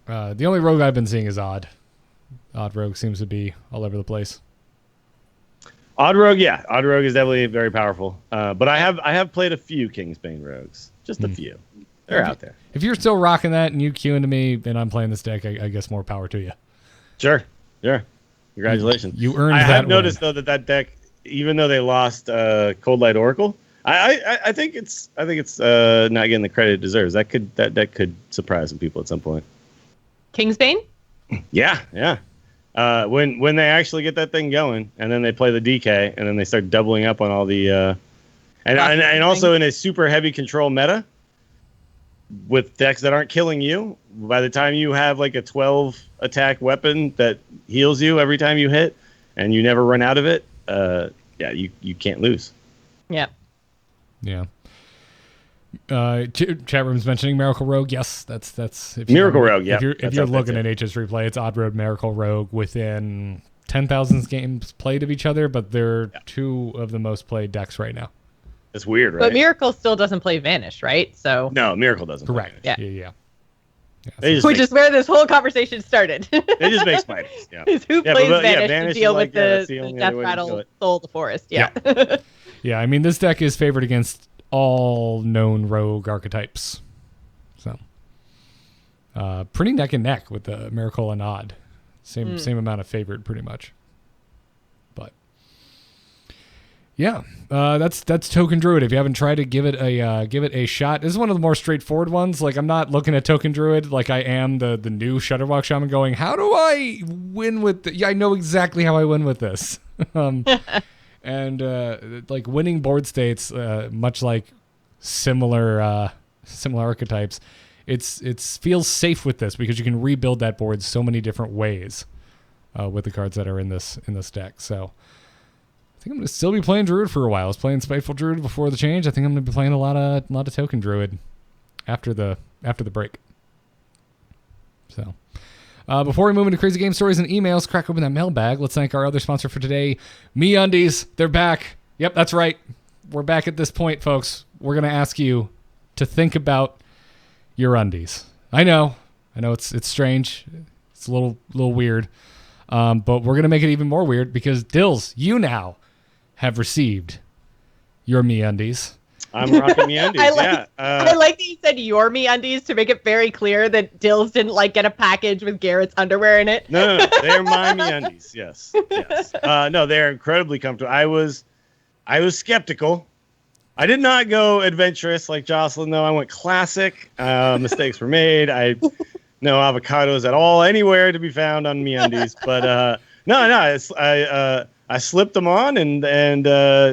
The only rogue I've been seeing is Odd. Odd Rogue seems to be all over the place. Odd Rogue, yeah. Odd Rogue is definitely very powerful. But I have played a few Kingsbane Rogues. Just a few. They're out there. If you're still rocking that and you queuing to me and I'm playing this deck, I guess more power to you. Sure. Congratulations. You earned I that have noticed, win. though, that deck, even though they lost Cold Light Oracle, I think it's not getting the credit it deserves. That deck could surprise some people at some point. Kingsbane? Yeah. When they actually get that thing going, and then they play the DK, and then they start doubling up on all the and also in a super heavy control meta with decks that aren't killing you. By the time you have like a 12 attack weapon that heals you every time you hit, and you never run out of it, you can't lose. Yeah. Yeah. Chat room's mentioning Miracle Rogue. Yes, that's if Miracle Rogue. Yeah, if you're looking at HS Replay, it's Odd Road, Miracle Rogue within 10,000 games played of each other, but they're two of the most played decks right now. That's weird, right? But Miracle still doesn't play Vanish, right? So no, Miracle doesn't. Correct. Yeah. Which is where this whole conversation started. They just make spiders. Yeah. Who plays Vanish to Vanish deal is with that's the only Death other way to do Rattle it. Soul of the Forest? Yeah. Yeah, I mean, this deck is favored against all known rogue archetypes. So, pretty neck and neck with the Miracle and Odd. Same amount of favored, pretty much. But yeah, that's Token Druid. If you haven't tried it, give it a shot. This is one of the more straightforward ones. Like, I'm not looking at Token Druid like I am the new Shudderwock Shaman going, how do I win with yeah, I know exactly how I win with this. And like winning board states, much like similar archetypes, it feels safe with this because you can rebuild that board so many different ways with the cards that are in this deck. So I think I'm gonna still be playing Druid for a while. I was playing Spiteful Druid before the change. I think I'm gonna be playing a lot of Token Druid after the break. So. Before we move into crazy game stories and emails, crack open that mailbag. Let's thank our other sponsor for today, MeUndies. They're back. Yep, that's right. We're back at this point, folks. We're going to ask you to think about your undies. I know it's strange. It's a little weird. But we're going to make it even more weird because, Dills, you now have received your MeUndies. I'm rocking MeUndies. I yeah. like that you said your MeUndies to make it very clear that Dills didn't get a package with Garrett's underwear in it. No, they're my MeUndies. Yes. No, they're incredibly comfortable. I was skeptical. I did not go adventurous like Jocelyn, though. I went classic. Mistakes were made. No avocados at all anywhere to be found on MeUndies. But no, I slipped them on and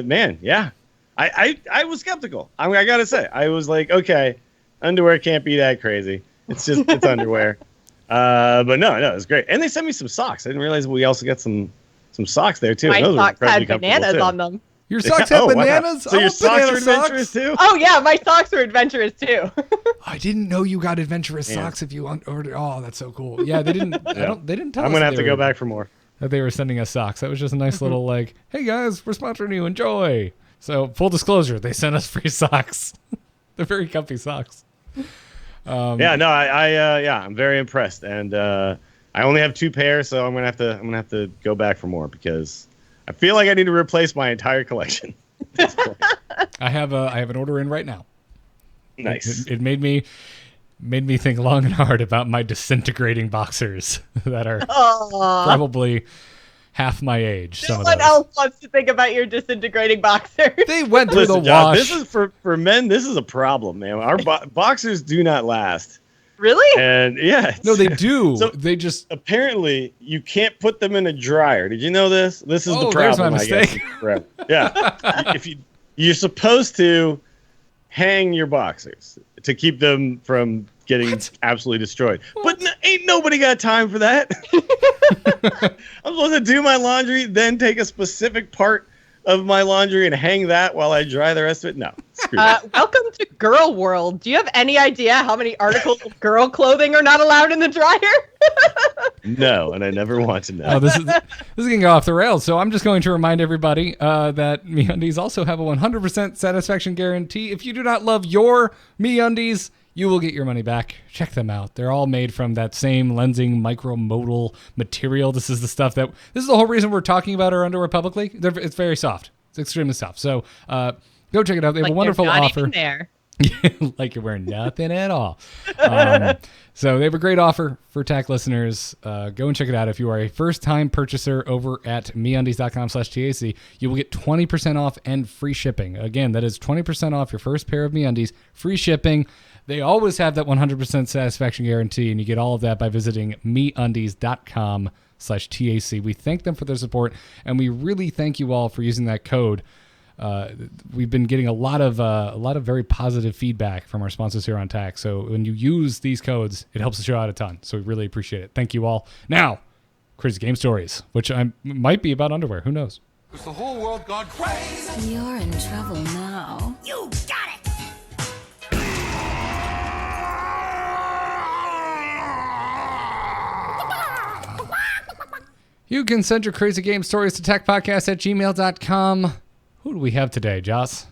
man, yeah. I was skeptical. I gotta say, I was like, okay, underwear can't be that crazy. It's underwear. But no, it's great. And they sent me some socks. I didn't realize we also got some socks there too. My Those socks were had incredibly bananas comfortable, too. on them. Your socks have bananas? Wow. So your socks are adventurous too? Oh yeah, my socks were adventurous too. I didn't know you got adventurous socks if you ordered. Oh, that's so cool. Yeah, they didn't. They didn't tell us. I'm gonna have to go back for more. That they were sending us socks. That was just a nice little like, hey guys, we're sponsoring you. Enjoy. So full disclosure, they sent us free socks. They're very comfy socks. I'm very impressed, and I only have 2 pairs, so I'm gonna have to go back for more because I feel like I need to replace my entire collection. At this point. I have an order in right now. Nice. It made me think long and hard about my disintegrating boxers that are probably half my age. No one else wants to think about your disintegrating boxers. They went through the wash. John, this is for men. This is a problem, man. Our boxers do not last. Really? And yeah, no, they do. So they just apparently you can't put them in a dryer. Did you know this? This is the problem. There's my mistake. I guess. Yeah, if you're supposed to hang your boxers to keep them from getting absolutely destroyed. But ain't nobody got time for that. I'm supposed to do my laundry, then take a specific part of my laundry and hang that while I dry the rest of it? No. Screw that. Welcome to Girl World. Do you have any idea how many articles of girl clothing are not allowed in the dryer? No, and I never want to know. Oh, this is going to go off the rails. So I'm just going to remind everybody that MeUndies also have a 100% satisfaction guarantee. If you do not love your MeUndies, you will get your money back. Check them out. They're all made from that same lensing micromodal material. This is the whole reason we're talking about our underwear publicly. It's very soft. It's extremely soft. So go check it out. They have a wonderful offer. Even there. Like you're wearing nothing at all. So they have a great offer for TAC listeners. Go and check it out. If you are a first-time purchaser over at MeUndies.com/TAC, you will get 20% off and free shipping. Again, that is 20% off your first pair of MeUndies, free shipping. They always have that 100% satisfaction guarantee, and you get all of that by visiting MeUndies.com/TAC. We thank them for their support, and we really thank you all for using that code. We've been getting a lot of very positive feedback from our sponsors here on TAC. So when you use these codes, it helps the show out a ton. So we really appreciate it. Thank you all. Now, Crazy Game Stories, which might be about underwear. Who knows? Is the whole world gone crazy? You're in trouble now. You got it! You can send your Crazy Game Stories to techpodcast@gmail.com. Who do we have today, Joss?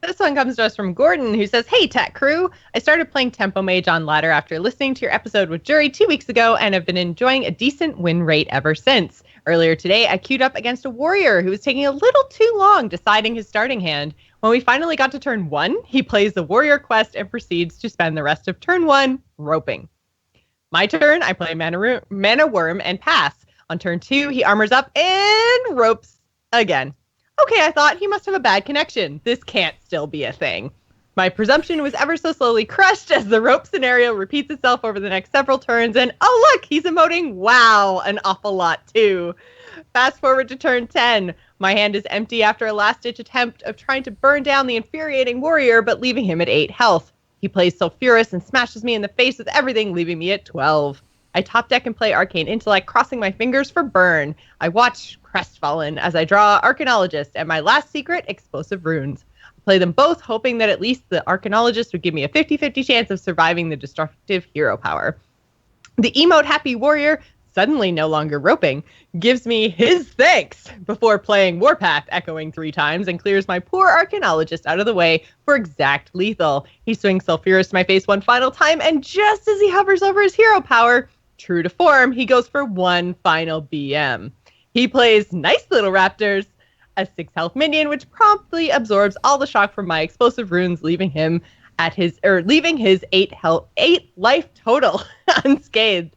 This one comes to us from Gordon, who says, "Hey, Tech Crew. I started playing Tempo Mage on ladder after listening to your episode with Jury 2 weeks ago and have been enjoying a decent win rate ever since. Earlier today, I queued up against a warrior who was taking a little too long deciding his starting hand. When we finally got to turn 1, he plays the warrior quest and proceeds to spend the rest of turn 1 roping. My turn, I play Mana Worm and pass. On turn 2, he armors up and ropes again. Okay, I thought he must have a bad connection. This can't still be a thing. My presumption was ever so slowly crushed as the rope scenario repeats itself over the next several turns, and oh look, he's emoting wow an awful lot too. Fast forward to turn 10. My hand is empty after a last-ditch attempt of trying to burn down the infuriating warrior, but leaving him at 8 health. He plays Sulfurous and smashes me in the face with everything, leaving me at 12. I top deck and play Arcane Intellect, crossing my fingers for burn. I watch crestfallen as I draw Arcanologist and my last secret, Explosive Runes. I play them both, hoping that at least the Arcanologist would give me a 50-50 chance of surviving the destructive hero power. The emote Happy Warrior, suddenly no longer roping, gives me his thanks before playing Warpath, echoing 3 times, and clears my poor Arcanologist out of the way for exact lethal. He swings Sulfurous to my face one final time, and just as he hovers over his hero power, true to form, he goes for one final BM. He plays Nice Little Raptors, a 6 health minion, which promptly absorbs all the shock from my Explosive Runes, leaving his 8 life total unscathed.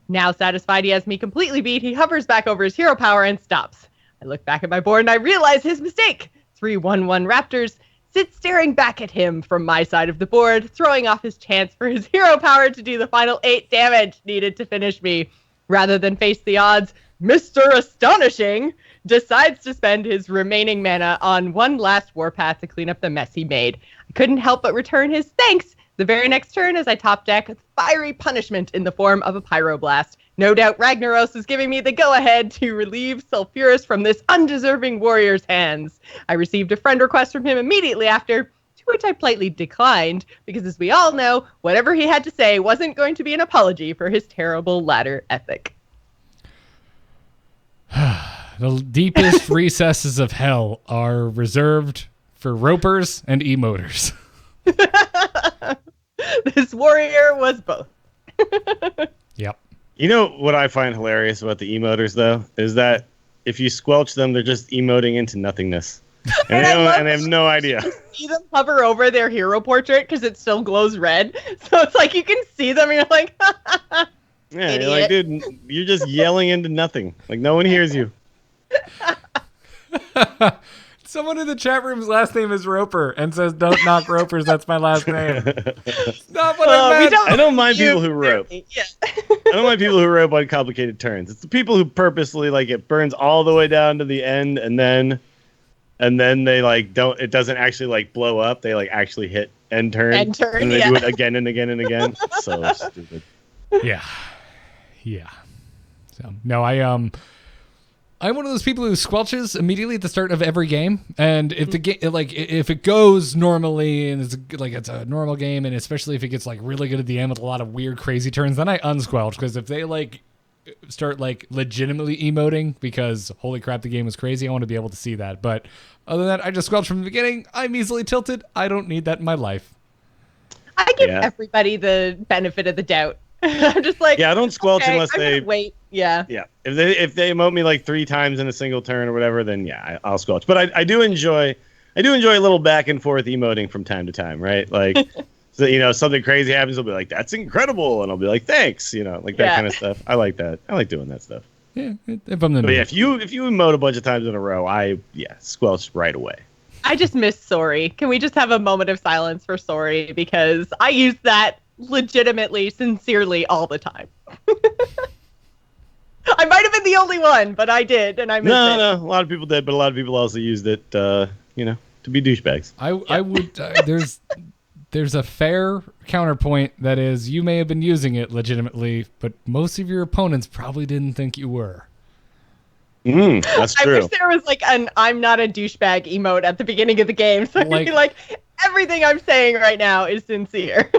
Now satisfied he has me completely beat, he hovers back over his hero power and stops. I look back at my board and I realize his mistake. 3/1/1 Raptors sit staring back at him from my side of the board, throwing off his chance for his hero power to do the final 8 damage needed to finish me. Rather than face the odds, Mr. Astonishing decides to spend his remaining mana on one last warpath to clean up the mess he made. I couldn't help but return his thanks the very next turn as I top deck fiery punishment in the form of a Pyroblast. No doubt Ragnaros is giving me the go-ahead to relieve Sulfurous from this undeserving warrior's hands. I received a friend request from him immediately after, to which I politely declined, because as we all know, whatever he had to say wasn't going to be an apology for his terrible ladder ethic. The deepest recesses of hell are reserved for ropers and emoters. This warrior was both. Yep. You know what I find hilarious about the emoters, though, is that if you squelch them, they're just emoting into nothingness. And they have no idea. You see them hover over their hero portrait because it still glows red. So it's like you can see them and you're like, Yeah, idiot. you're like, dude, you're just yelling into nothing. Like, no one hears you. Someone in the chat room's last name is Roper and says, "Don't knock ropers. That's my last name." Stop what I meant. I don't mind people who rope. Yeah. I don't mind people who rope on complicated turns. It's the people who purposely, like, it burns all the way down to the end and then they like don't. It doesn't actually like blow up. They like actually hit end turn. End turn, and they yeah. do it again and again and again. So stupid. Yeah. So no, I'm one of those people who squelches immediately at the start of every game, and if the game if it goes normally and it's a normal game, and especially if it gets like really good at the end with a lot of weird crazy turns, then I unsquelch, because if they like start like legitimately emoting because holy crap, the game was crazy. I want to be able to see that. But other than that, I just squelched from the beginning. I'm easily tilted. I don't need that in my life. I give everybody the benefit of the doubt. I'm just like, I don't squelch okay, unless they wait. Yeah. If they emote me like 3 times in a single turn or whatever, then I'll squelch. But I do enjoy a little back and forth emoting from time to time, right? Like, so, something crazy happens, they'll be like, "That's incredible," and I'll be like, "Thanks," like that kind of stuff. I like that. I like doing that stuff. Yeah, if I'm But if you emote a bunch of times in a row, I squelch right away. I just miss sorry. Can we just have a moment of silence for sorry? Because I use that legitimately, sincerely all the time. I might have been the only one, but I did, and I missed it. No, a lot of people did, but a lot of people also used it, to be douchebags. I would. There's a fair counterpoint that is you may have been using it legitimately, but most of your opponents probably didn't think you were. That's true. I wish there was like an "I'm not a douchebag" emote at the beginning of the game, so I'd be like, everything I'm saying right now is sincere.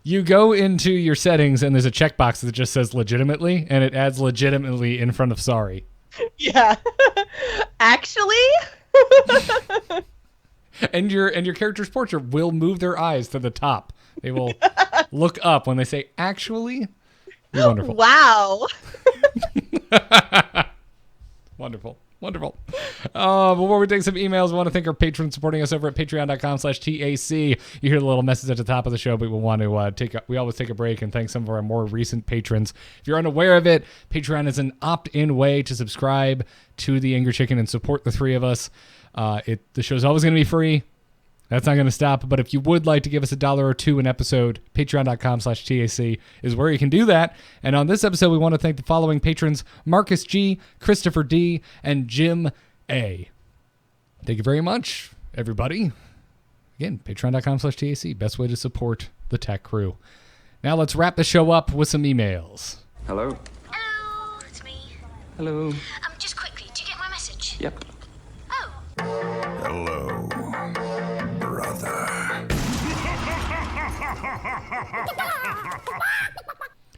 You go into your settings and there's a checkbox that just says legitimately, and it adds legitimately in front of sorry. Yeah. Actually? And your character's portrait will move their eyes to the top. They will look up when they say actually. You're wonderful. Wow. Wonderful. Before we take some emails, I want to thank our patrons supporting us over at patreon.com/TAC. You hear the little message at the top of the show, but we want to we always take a break and thank some of our more recent patrons. If you're unaware of it, Patreon is an opt-in way to subscribe to the Angry Chicken and support the three of us. The show's always going to be free. That's not going to stop. But if you would like to give us $1 or $2 an episode, patreon.com/TAC is where you can do that. And on this episode, we want to thank the following patrons: Marcus G, Christopher D, and Jim A. Thank you very much, everybody. Again, patreon.com/TAC, best way to support the tech crew. Now let's wrap the show up with some emails. Hello? Hello, it's me. Hello? Just quickly, do you get my message? Yep. Oh. Hello, brother.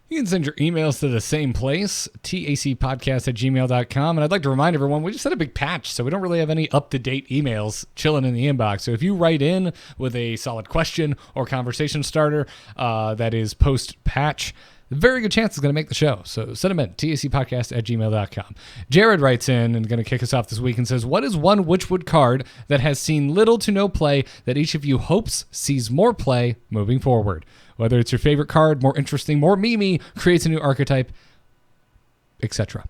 You can send your emails to the same place, tacpodcast@gmail.com. And I'd like to remind everyone, we just had a big patch, so we don't really have any up-to-date emails chilling in the inbox. So if you write in with a solid question or conversation starter that is post-patch, a very good chance it's going to make the show. So send them in, tacpodcast@gmail.com. Jared writes in and going to kick us off this week and says, what is one Witchwood card that has seen little to no play that each of you hopes sees more play moving forward? Whether it's your favorite card, more interesting, more memey, creates a new archetype, etc.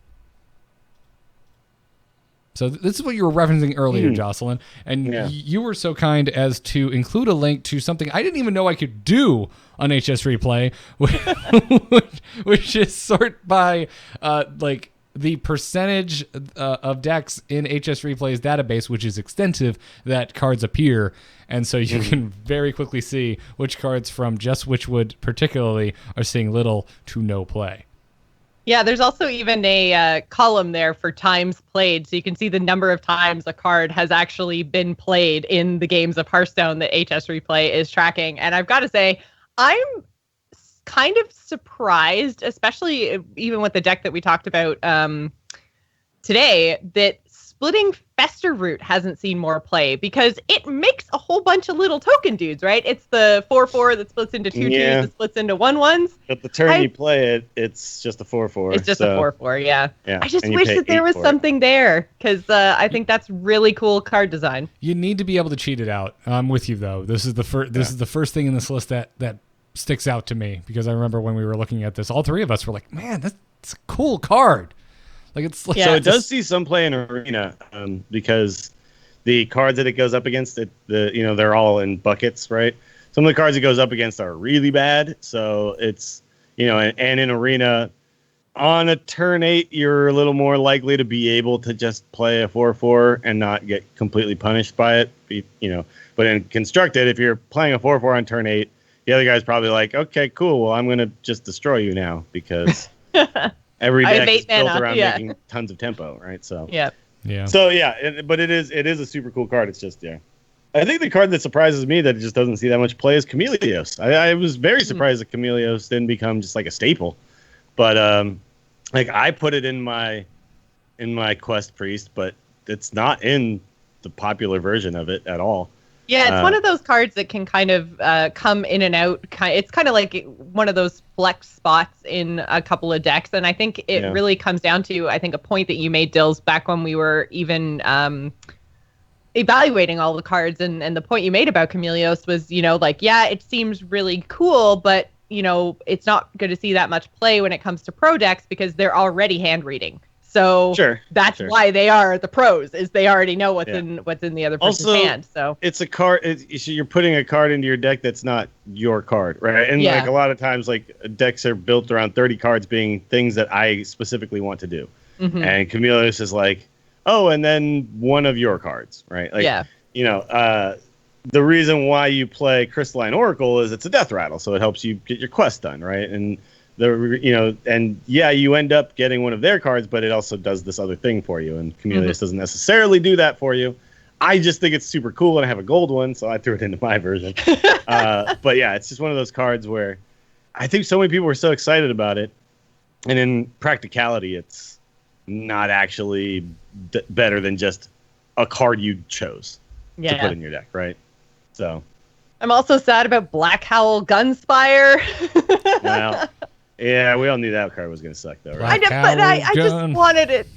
So this is what you were referencing earlier, Jocelyn. And you were so kind as to include a link to something I didn't even know I could do on HS Replay, which is sort by like the percentage of decks in HS Replay's database, which is extensive, that cards appear. And so you can very quickly see which cards from just Witchwood particularly are seeing little to no play. Yeah, there's also even a column there for times played, so you can see the number of times a card has actually been played in the games of Hearthstone that HS Replay is tracking. And I've got to say, I'm kind of surprised, especially even with the deck that we talked about today, that splitting Fester Root hasn't seen more play, because it makes a whole bunch of little token dudes, right? It's the 4/4 that splits into 2/2s that splits into 1/1s. But the turn you play it, it's just a 4/4. It's just a 4/4, yeah. I just wish that there was for something there, because I think that's really cool card design. You need to be able to cheat it out. I'm with you though. This is the first. This is the first thing in this list that sticks out to me, because I remember when we were looking at this, all three of us were like, "Man, that's a cool card." Like it's like, so it does see some play in Arena, because the cards that it goes up against, they're all in buckets, right? Some of the cards it goes up against are really bad, so it's and in Arena, on a turn 8, you're a little more likely to be able to just play a 4/4 and not get completely punished by it. But in Constructed, if you're playing a 4/4 on turn 8, the other guy's probably like, okay, cool, well, I'm gonna just destroy you now, because every deck is built around making tons of tempo, right? So yeah. So but it is a super cool card. It's just I think the card that surprises me that it just doesn't see that much play is Chameleos. I was very surprised that Chameleos didn't become just like a staple, but Like I put it in my Quest Priest, but it's not in the popular version of it at all. Yeah, it's one of those cards that can kind of come in and out. It's kind of like one of those flex spots in a couple of decks. And I think it really comes down to, I think, a point that you made, Dills, back when we were even evaluating all the cards. And the point you made about Chameleos was, like, yeah, it seems really cool, but, it's not going to see that much play when it comes to pro decks because they're already hand reading. So that's why they are the pros, is they already know what's in the other person's hand. So it's a card. You're putting a card into your deck that's not your card, right? And like a lot of times, like decks are built around 30 cards being things that I specifically want to do. Mm-hmm. And Chameleos is like, oh, and then one of your cards, right? Like, the reason why you play Crystalline Oracle is it's a death rattle, so it helps you get your quest done, right? And you end up getting one of their cards, but it also does this other thing for you. And Chameleos doesn't necessarily do that for you. I just think it's super cool, and I have a gold one, so I threw it into my version. But yeah, it's just one of those cards where I think so many people were so excited about it, and in practicality, it's not actually better than just a card you chose to put in your deck, right? So I'm also sad about Black Howl Gunspire. Well, yeah, we all knew that card was going to suck, though, right? I just wanted it.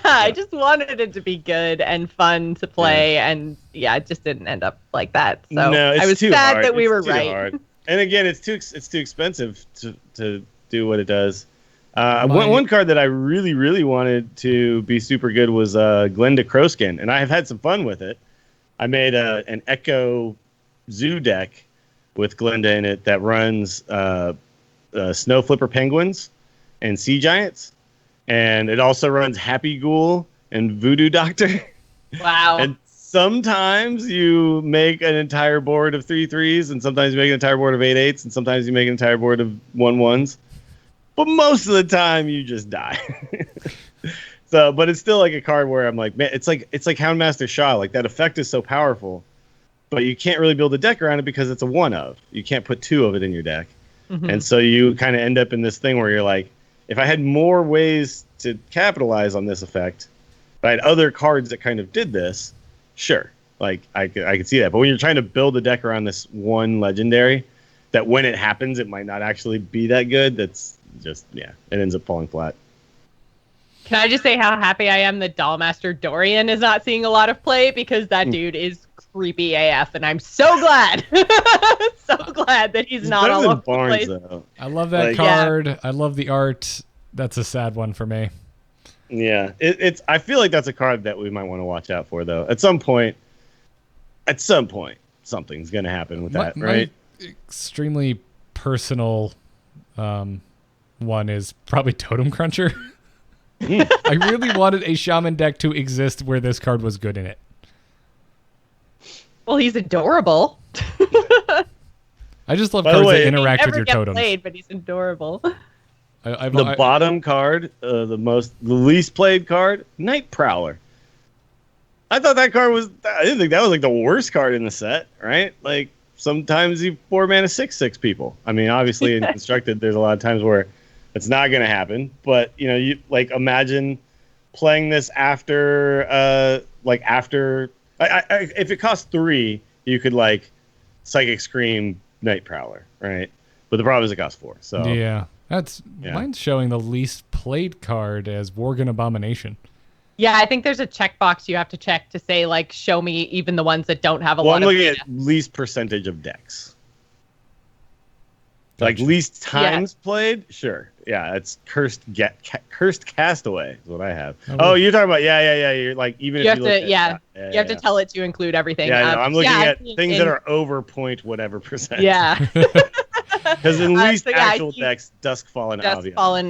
I just wanted it to be good and fun to play, and it just didn't end up like that. So no, I was sad that we were right. Hard. And again, it's too expensive to do what it does. One card that I really, really wanted to be super good was Glenda Crowskin, and I have had some fun with it. I made an Echo Zoo deck with Glenda in it that runs Snow Flipper Penguins and Sea Giants, and it also runs Happy Ghoul and Voodoo Doctor. Wow. And sometimes you make an entire board of 3/3s, and sometimes you make an entire board of 8/8s, and sometimes you make an entire board of 1/1s. But most of the time you just die. So, but it's still like a card where I'm like, man, it's like Houndmaster Shaw. Like that effect is so powerful, but you can't really build a deck around it because it's a one of. You can't put two of it in your deck. Mm-hmm. And so you kind of end up in this thing where you're like, if I had more ways to capitalize on this effect, if I had other cards that kind of did this, sure, like I could see that. But when you're trying to build a deck around this one legendary, that when it happens, it might not actually be that good. That's just, it ends up falling flat. Can I just say how happy I am that Dollmaster Dorian is not seeing a lot of play, because that dude is creepy AF, and I'm so glad, that he's not all over the place. Though. I love that card. Yeah. I love the art. That's a sad one for me. Yeah, it's. I feel like that's a card that we might want to watch out for, though. At some point, something's going to happen with that, right? My extremely personal one is probably Totem Cruncher. I really wanted a Shaman deck to exist where this card was good in it. Well, he's adorable. I just love cards that interact with your totems. totems. Played, but he's adorable. The bottom card, the least played card, Night Prowler. I thought that card was. I didn't think that was like the worst card in the set, right? Like sometimes you 4-mana 6/6 people. I mean, obviously in Constructed, there's a lot of times where it's not going to happen. But you like imagine playing this after, if it costs 3, you could like Psychic Scream Night Prowler, right? But the problem is it costs 4. So yeah, mine's showing the least played card as Worgen Abomination. Yeah, I think there's a checkbox you have to check to say, like, show me even the ones that don't have a lot of data. I'm looking at least percentage of decks. Like, least times played? Sure. Yeah, it's Cursed Castaway is what I have. Oh, you're talking about, You're like, even if you look at you have to tell it to include everything. Yeah, I'm looking at things that are over point whatever percent. Yeah. Because in least actual decks, Duskfallen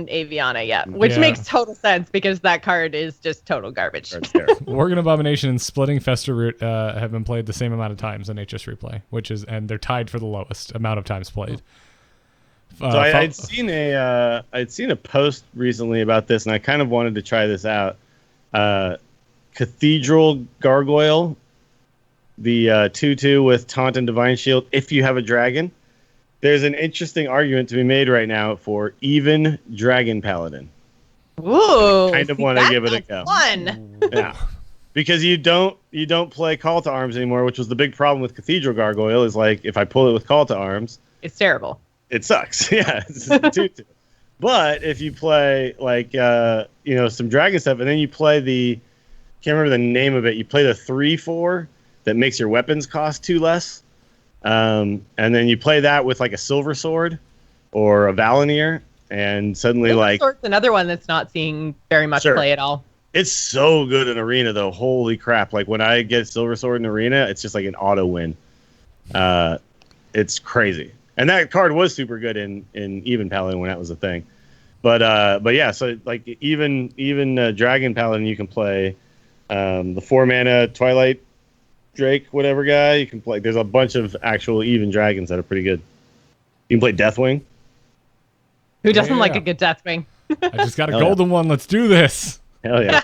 Aviana, which makes total sense because that card is just total garbage. Worgen Abomination and Splitting Fester Root have been played the same amount of times in HS Replay, and they're tied for the lowest amount of times played. So I'd seen a post recently about this, and I kind of wanted to try this out. Cathedral Gargoyle, the 2/2 with Taunt and Divine Shield. If you have a dragon, there's an interesting argument to be made right now for even Dragon Paladin. Ooh, Kind of see, want to that give it a sounds go. Fun. Yeah, because you don't play Call to Arms anymore, which was the big problem with Cathedral Gargoyle. Is like if I pull it with Call to Arms, It's terrible. it sucks. Yeah, it's just a tutu. But if you play like some dragon stuff, and then you play can't remember the name of it. You play the 3/4 that makes your weapons cost 2 less, and then you play that with like a silver sword or a Valenier, and suddenly Silver Sword's another one that's not seeing very much Sure. play at all. It's so good in Arena, though. Holy crap. Like, when I get Silver Sword in Arena, it's just like an auto win. It's crazy. And that card was super good in Even Paladin when that was a thing. But yeah, so, like, even Dragon Paladin, you can play the 4-mana Twilight Drake, whatever guy. You can play. There's a bunch of actual even dragons that are pretty good. You can play Deathwing. Who doesn't like Yeah. a good Deathwing? I just got a Hell yeah. golden one. Let's do this. Hell yeah.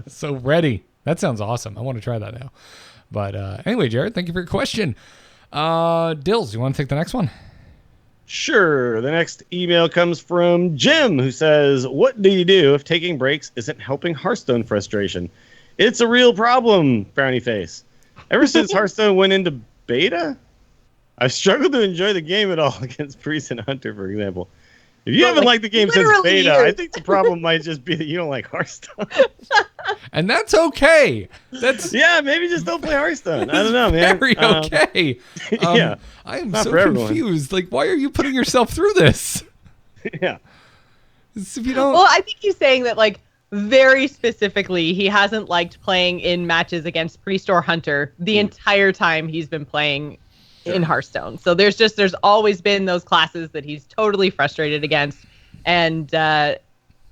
So ready. That sounds awesome. I want to try that now. But anyway, Jared, thank you for your question. Dills, you want to take the next one? Sure. The next email comes from Jim, who says, "What do you do if taking breaks isn't helping Hearthstone frustration? It's a real problem, frowny face. Ever since Hearthstone went into beta, I've struggled to enjoy the game at all against Priest and Hunter, for example. If you haven't liked the game since literally beta, years. I think the problem might just be that you don't like Hearthstone. And that's okay. That's Yeah, maybe just don't play Hearthstone. I don't know, man. very okay. Yeah. I am Not so for everyone. confused. Like, why are you putting yourself through this? Yeah. If you don't, Well, I think he's saying that, like, very specifically, he hasn't liked playing in matches against Priest or Hunter the entire time he's been playing in Hearthstone. So there's always been those classes that he's totally frustrated against, and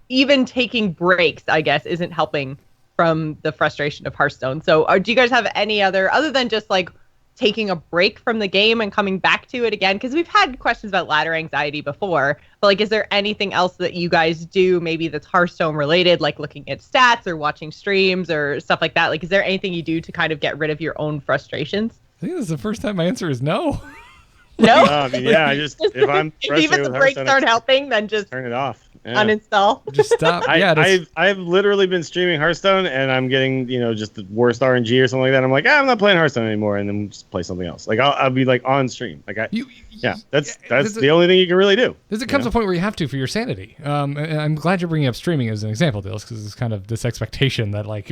even taking breaks, I guess, isn't helping from the frustration of Hearthstone. So do you guys have any other than just like taking a break from the game and coming back to it again? Because we've had questions about ladder anxiety before, but like, is there anything else that you guys do maybe that's Hearthstone related, like looking at stats or watching streams or stuff like that? Like, is there anything you do to kind of get rid of your own frustrations? I think this is the first time my answer is no. No? I mean, yeah, I just, if I'm If frustrated even the with breaks Hearthstone, aren't I helping, then just turn it off. Yeah. uninstall. Just stop. Yeah, just, I've literally been streaming Hearthstone, and I'm getting just the worst RNG or something like that. I'm like, I'm not playing Hearthstone anymore, and then just play something else. Like I'll be like on stream. Like that's the only thing you can really do. There comes a point where you have to for your sanity. And I'm glad you're bringing up streaming as an example, Dills, because it's kind of this expectation that like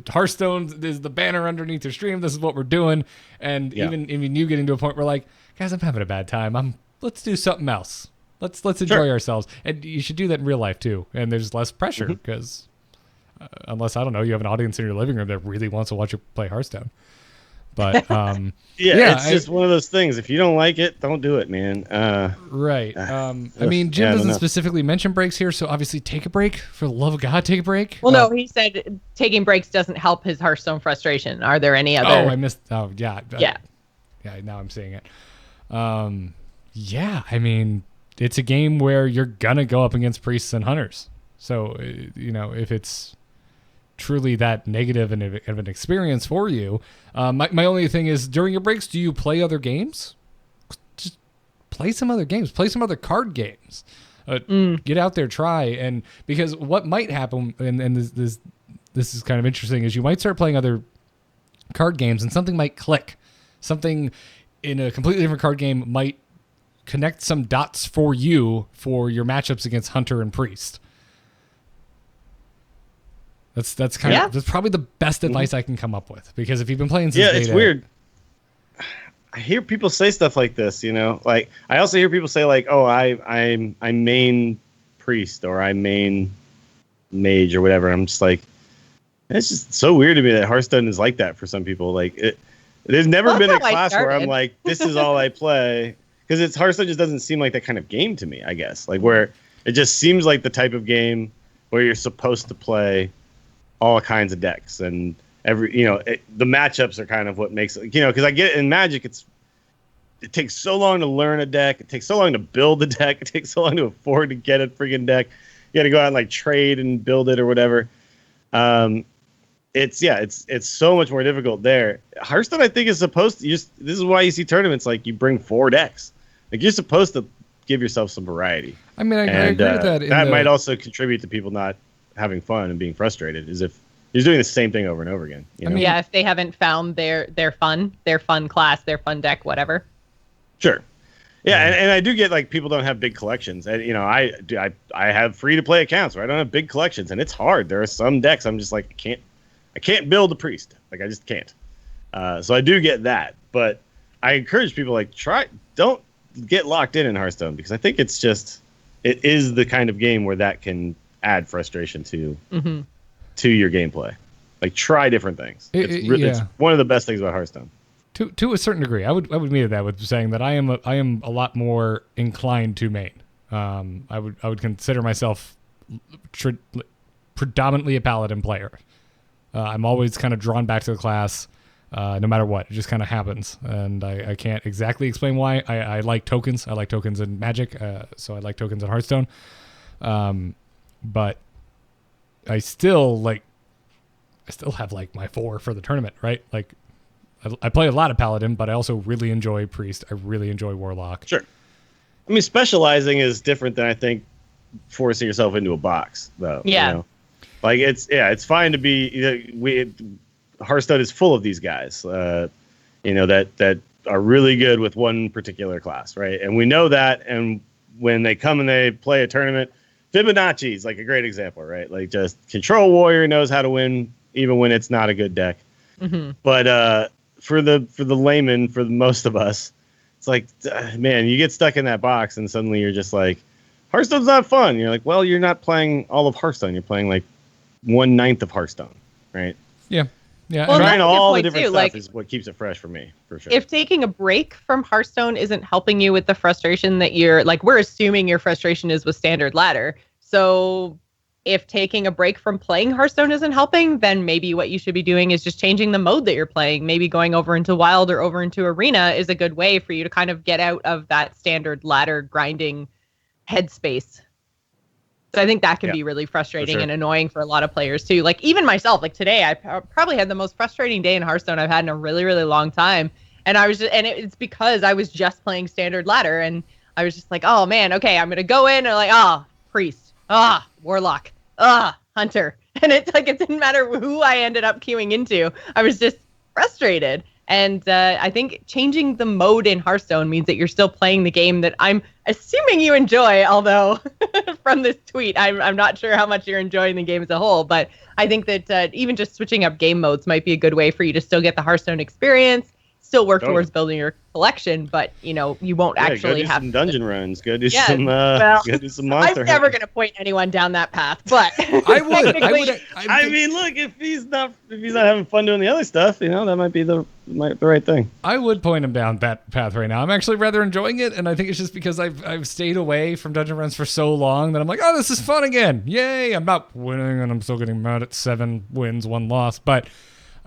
Hearthstone is the banner underneath your stream. This is what we're doing, and even you getting to a point where like, guys, I'm having a bad time. Let's do something else. Let's enjoy ourselves, and you should do that in real life too. And there's less pressure because unless I don't know, you have an audience in your living room that really wants to watch you play Hearthstone. But it's just one of those things. If you don't like it, don't do it, man. Right. I mean, Jim doesn't specifically mention breaks here, so obviously take a break. For the love of God, take a break. Well, no, he said taking breaks doesn't help his Hearthstone frustration. Are there any other? Oh, I missed. Oh, yeah. Yeah. Yeah, now I'm seeing it. Yeah, I mean, it's a game where you're going to go up against priests and hunters. So, if it's truly that negative of an experience for you, my only thing is, during your breaks, do you play other games? Just play some other games. Play some other card games. Get out there, try. And because what might happen, and this is kind of interesting, is you might start playing other card games and something might click. Something in a completely different card game might connect some dots for you for your matchups against Hunter and Priest. That's probably the best advice I can come up with, because if you've been playing since beta, it's weird. I hear people say stuff like this, like I also hear people say like, oh, I main Priest or I main Mage or whatever. I'm just like, it's just so weird to me that Hearthstone is like that for some people. Like there's never been a class where I'm like, this is all I play. Because Hearthstone just doesn't seem like that kind of game to me, I guess. Like where it just seems like the type of game where you're supposed to play all kinds of decks, and the matchups are kind of what makes it. Because I get it in Magic, it takes so long to learn a deck, it takes so long to build a deck, it takes so long to afford to get a freaking deck. You got to go out and like trade and build it or whatever. It's so much more difficult there. Hearthstone, I think, is supposed to this is why you see tournaments like you bring 4 decks. Like you're supposed to give yourself some variety. I mean, I agree with that. That might also contribute to people not having fun and being frustrated is if you're doing the same thing over and over again. You know? Yeah, if they haven't found their fun class, their fun deck, whatever. Sure. Yeah, and I do get like people don't have big collections, and I have free to play accounts where I don't have big collections, and it's hard. There are some decks I'm just like I can't build a priest, like I just can't. So I do get that, but I encourage people like don't get locked in Hearthstone, because I think it is the kind of game where that can add frustration to your gameplay. Like try different things. It's one of the best things about Hearthstone. To a certain degree, I would meet that with saying that I am a lot more inclined to main. I would consider myself predominantly a paladin player. I'm always kind of drawn back to the class, no matter what. It just kind of happens, and I can't exactly explain why. I like tokens. I like tokens in Magic, so I like tokens in Hearthstone. But I still have like my 4 for the tournament, right? Like. I play a lot of Paladin, but I also really enjoy Priest. I really enjoy Warlock. Sure. I mean, specializing is different than I think forcing yourself into a box, though. Yeah. You know? Like it's fine to be. Hearthstone is full of these guys, that are really good with one particular class, right? And we know that. And when they come and they play a tournament, Fibonacci is like a great example, right? Like just Control Warrior knows how to win even when it's not a good deck. Mm-hmm. But for the layman, for most of us, it's like, man, you get stuck in that box and suddenly you're just like, Hearthstone's not fun. You're like, well, you're not playing all of Hearthstone. You're playing like 1/9 of Hearthstone, right? Yeah. Yeah. Well, trying all the different too. stuff is what keeps it fresh for me, for sure. If taking a break from Hearthstone isn't helping you with the frustration that you're like, we're assuming your frustration is with standard ladder. So if taking a break from playing Hearthstone isn't helping, then maybe what you should be doing is just changing the mode that you're playing. Maybe going over into Wild or over into Arena is a good way for you to kind of get out of that standard ladder grinding headspace. So I think that can be really frustrating and annoying for a lot of players too. Like even myself, like today, I probably had the most frustrating day in Hearthstone I've had in a really, really long time. And it's because I was just playing standard ladder, and I was just like, oh man, okay, I'm going to go in and like, Priest, Warlock, Hunter. And it's like, it didn't matter who I ended up queuing into. I was just frustrated. And I think changing the mode in Hearthstone means that you're still playing the game that I'm assuming you enjoy, although from this tweet, I'm not sure how much you're enjoying the game as a whole. But I think that even just switching up game modes might be a good way for you to still get the Hearthstone experience, still work towards building your collection, but you won't actually go do have some dungeon runs. Go do some monster. I'm never gonna point anyone down that path, but I would. I mean, look, if he's not having fun doing the other stuff, that might be the right thing. I would point him down that path right now. I'm actually rather enjoying it, and I think it's just because I've stayed away from dungeon runs for so long that I'm like, oh, this is fun again. Yay! I'm not winning, and I'm still getting mad at 7 wins, 1 loss, but.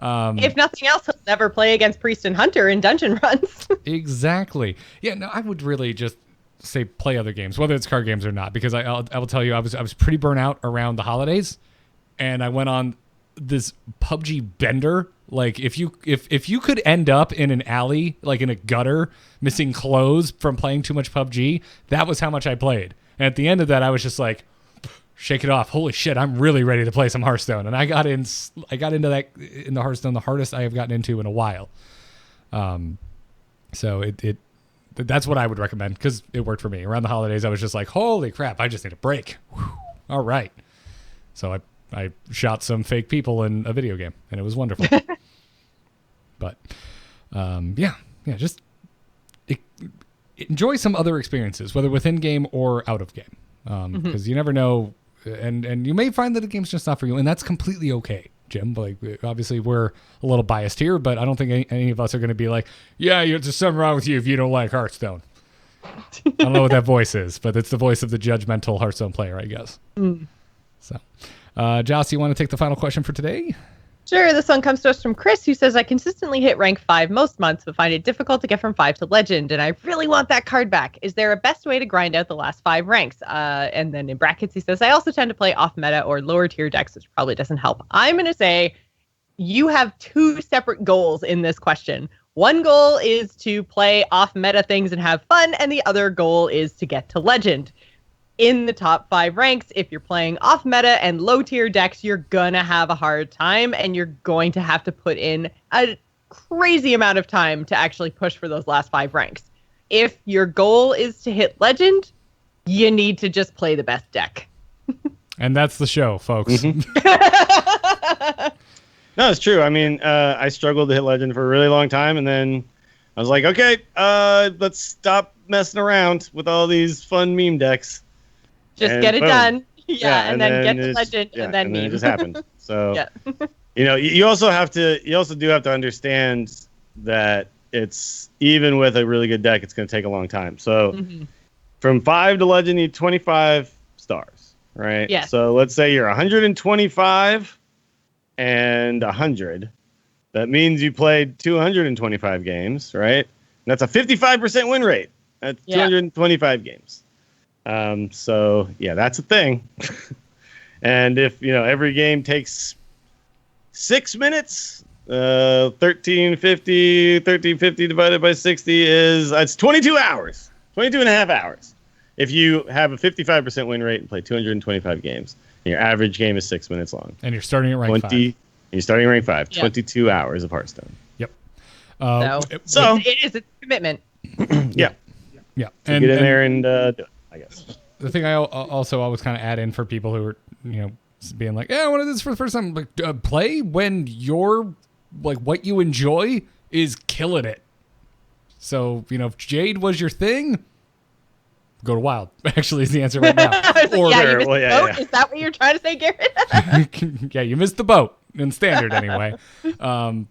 If nothing else, he'll never play against Priest and Hunter in dungeon runs. Exactly. Yeah, no, I would really just say play other games, whether it's card games or not, because I will tell you, I was pretty burnt out around the holidays, and I went on this PUBG bender. Like if you could end up in an alley, like in a gutter, missing clothes from playing too much PUBG, that was how much I played. And at the end of that, I was just like, shake it off. Holy shit, I'm really ready to play some Hearthstone. And I got into that in the Hearthstone, the hardest I have gotten into in a while. So that's what I would recommend, because it worked for me. Around the holidays, I was just like, holy crap, I just need a break. Whew. All right. So I shot some fake people in a video game, and it was wonderful. But just enjoy some other experiences, whether within game or out of game. Because you never know. And you may find that the game's just not for you, and that's completely okay, Jim. Like, obviously, we're a little biased here, but I don't think any of us are going to be like, yeah, there's something wrong with you if you don't like Hearthstone. I don't know what that voice is, but it's the voice of the judgmental Hearthstone player, I guess. So, Joss, you want to take the final question for today? Sure. This one comes to us from Chris, who says, I consistently hit rank 5 most months, but find it difficult to get from 5 to legend, and I really want that card back. Is there a best way to grind out the last 5 ranks? And then in brackets, he says, I also tend to play off meta or lower tier decks, which probably doesn't help. I'm going to say you have 2 separate goals in this question. One goal is to play off meta things and have fun, and the other goal is to get to legend. in the top 5 ranks. If you're playing off meta and low tier decks, you're gonna have a hard time, and you're going to have to put in a crazy amount of time to actually push for those last 5 ranks. If your goal is to hit legend, you need to just play the best deck. And that's the show, folks. No, it's true. I mean, I struggled to hit legend for a really long time, and then I was like, okay, let's stop messing around with all these fun meme decks. Just get it done. Yeah, and then get the legend, and then it meme. just happened. So, Yeah. you also do have to understand that it's, even with a really good deck, it's going to take a long time. So from 5 to legend, you need 25 stars, right? Yeah. So let's say you're 125 and 100. That means you played 225 games, right? And that's a 55% win rate. That's 225 games. So yeah, that's a thing. And if every game takes 6 minutes, 1350 divided by 60 it's 22 hours, 22 and a half hours. If you have a 55% win rate and play 225 games, and your average game is 6 minutes long, And you're starting at rank 5. and you're starting rank 5, Yeah. 22 hours of Hearthstone. Yep. So it's a commitment. Yeah. Yeah. So get in there and do it, I guess. The thing I also always kind of add in for people who are, being like, yeah, I want to do this for the first time. Like, play when you're, like, what you enjoy is killing it. So, if Jade was your thing, go to Wild, actually, is the answer right now. You missed the boat? yeah. Is that what you're trying to say, Garrett? Yeah, you missed the boat in standard anyway.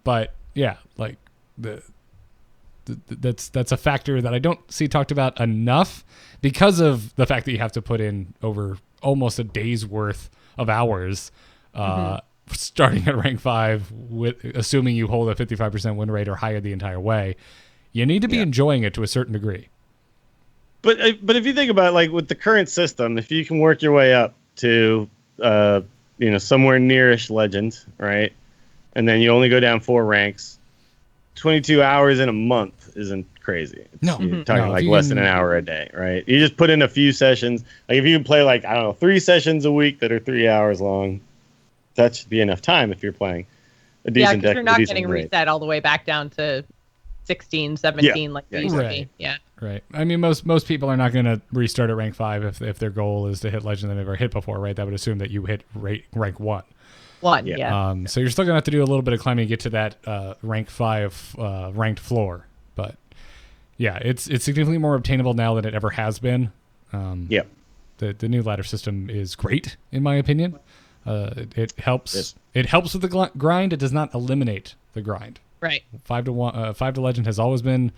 But yeah, like that's a factor that I don't see talked about enough because of the fact that you have to put in over almost a day's worth of hours starting at rank 5 with assuming you hold a 55% win rate or higher the entire way. You need to be enjoying it to a certain degree. But if you think about it, like with the current system, if you can work your way up to somewhere nearish legend, right, and then you only go down 4 ranks, 22 hours in a month isn't crazy. You're talking less than an hour a day, right? You just put in a few sessions. Like if you can play 3 sessions a week that are 3 hours long, that should be enough time if you're playing a decent deck. You're not getting reset all the way back down to 16, 17 like they used to be. Yeah. Right. I mean, most people are not going to restart at rank 5 if their goal is to hit legend they've never hit before, right? That would assume that you hit rank 1. So you're still going to have to do a little bit of climbing to get to that rank 5 ranked floor. But yeah, it's significantly more obtainable now than it ever has been. The new ladder system is great, in my opinion. It helps. Yes. It helps with the grind. It does not eliminate the grind. Right. 5 to legend has always been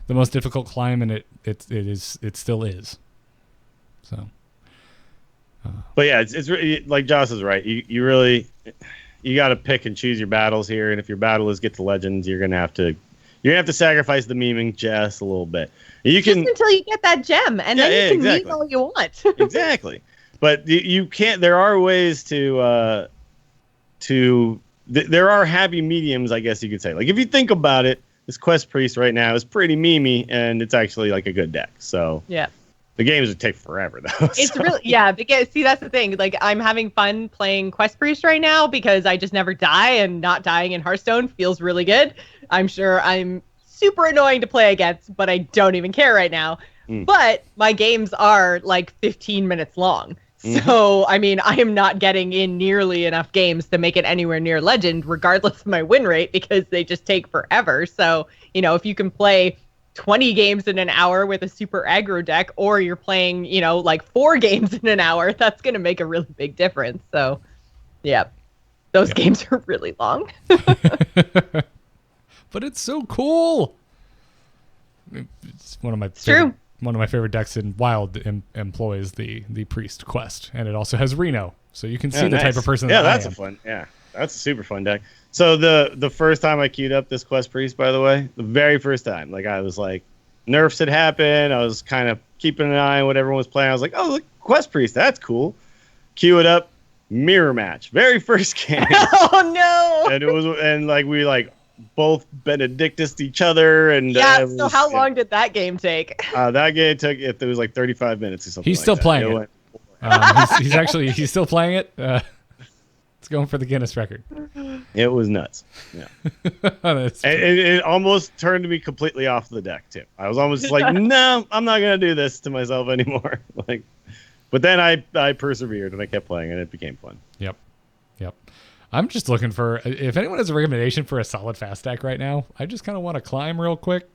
the most difficult climb, and it still is. So. But yeah, it's really, like Joss is right. You really got to pick and choose your battles here, and if your battle is get to legends, you're gonna have to sacrifice the meming just a little bit. You can just until you get that gem, and then you can meme all you want. Exactly. But you can't. There are ways to there are happy mediums, I guess you could say. Like if you think about it, this Quest Priest right now is pretty memey, and it's actually like a good deck. So yeah. The games would take forever, though. It's really, because see, that's the thing. Like, I'm having fun playing Quest Priest right now because I just never die, and not dying in Hearthstone feels really good. I'm sure I'm super annoying to play against, but I don't even care right now. But my games are like 15 minutes long. So, I mean, I am not getting in nearly enough games to make it anywhere near legend, regardless of my win rate, because they just take forever. So, if you can play 20 games in an hour with a super aggro deck, or you're playing, 4 games in an hour, that's going to make a really big difference. So, those games are really long. But it's so cool. It's one of my favorite decks in Wild employs the priest quest, and it also has Reno, so you can see the type of person that I am. That's a super fun deck. So the first time I queued up this Quest Priest, by the way, the very first time, like I was like, nerfs had happened. I was kind of keeping an eye on what everyone was playing. I was like, oh, look, Quest Priest, that's cool. Queue it up, mirror match, very first game. Oh no! And we both Benedictus each other, and so how long did that game take? That game took, it was like 35 minutes or something. He's still playing it. He's still playing it. It's going for the Guinness record. It was nuts. Yeah. And it almost turned me completely off the deck too. I was almost like, no, I'm not gonna do this to myself anymore. But then I persevered and I kept playing and it became fun. Yep. I'm just looking for, if anyone has a recommendation for a solid fast deck right now, I just kind of want to climb real quick.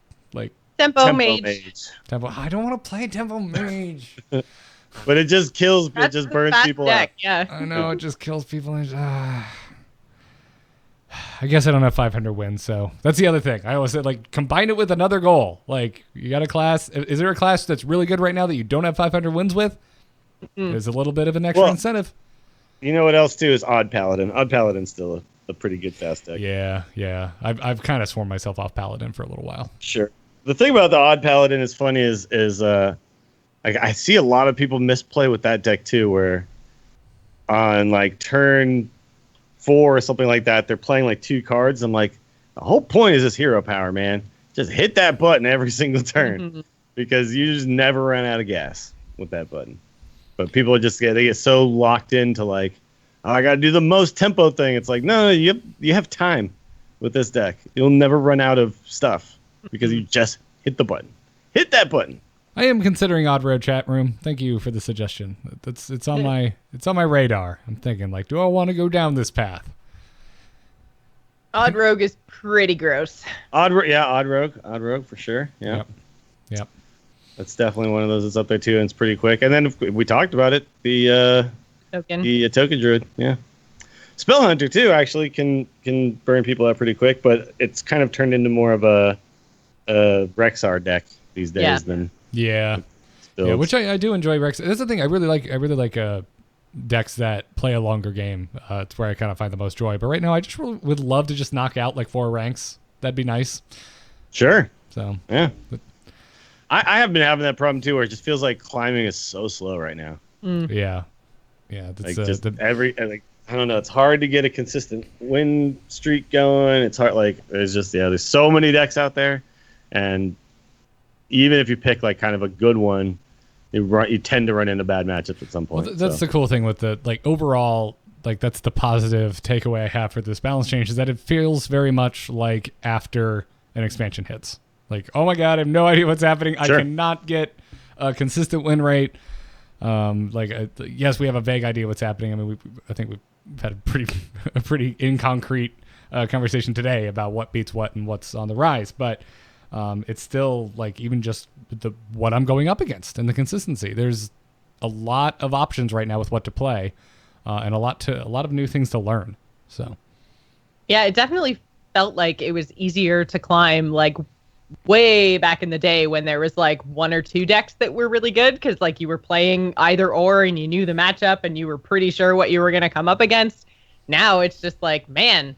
Tempo Mage. Tempo. I don't want to play Tempo Mage. But it just kills, it just burns people out. Yeah. I know, it just kills people. I guess I don't have 500 wins, so that's the other thing. I always said, combine it with another goal. You got a class. Is there a class that's really good right now that you don't have 500 wins with? There's a little bit of an extra incentive. You know what else too is Odd Paladin. Odd Paladin's still a pretty good fast deck. Yeah. I've kind of sworn myself off Paladin for a little while. Sure. The thing about the Odd Paladin is funny is I see a lot of people misplay with that deck too, where on turn 4 or something like that, they're playing 2 cards. I'm like, the whole point is this hero power, man. Just hit that button every single turn because you just never run out of gas with that button. But people they get so locked into oh, I got to do the most tempo thing. It's no, you have time with this deck. You'll never run out of stuff because you just hit the button. Hit that button. I am considering Odd Road chat room. Thank you for the suggestion. It's on my radar. I'm thinking do I want to go down this path? Odd Rogue is pretty gross. Odd Rogue for sure. Yeah. Yep. That's definitely one of those that's up there too, and it's pretty quick. And then we talked about it, the token druid, yeah. Spellhunter too actually can burn people out pretty quick, but it's kind of turned into more of a Rexar deck these days than which I do enjoy. Rex. That's the thing I really like decks that play a longer game. It's where I kind of find the most joy. But right now I just really would love to just knock out 4 ranks. That'd be nice. Sure. So yeah. I have been having that problem too, where it just feels like climbing is so slow right now. Yeah. That's, I don't know. It's hard to get a consistent win streak going. It's hard. There's so many decks out there, and even if you pick kind of a good one, you tend to run into bad matchups at some point. Well, that's the cool thing with the overall. That's the positive takeaway I have for this balance change is that it feels very much like after an expansion hits. Oh my god, I have no idea what's happening. Sure. I cannot get a consistent win rate. Yes, we have a vague idea what's happening. I mean, I think we've had a pretty inconcrete conversation today about what beats what and what's on the rise. But it's still even just what I'm going up against and the consistency. There's a lot of options right now with what to play, and a lot of new things to learn. So, yeah, it definitely felt like it was easier to climb way back in the day when there was 1 or 2 decks that were really good because you were playing either or and you knew the matchup and you were pretty sure what you were going to come up against. Now it's just man,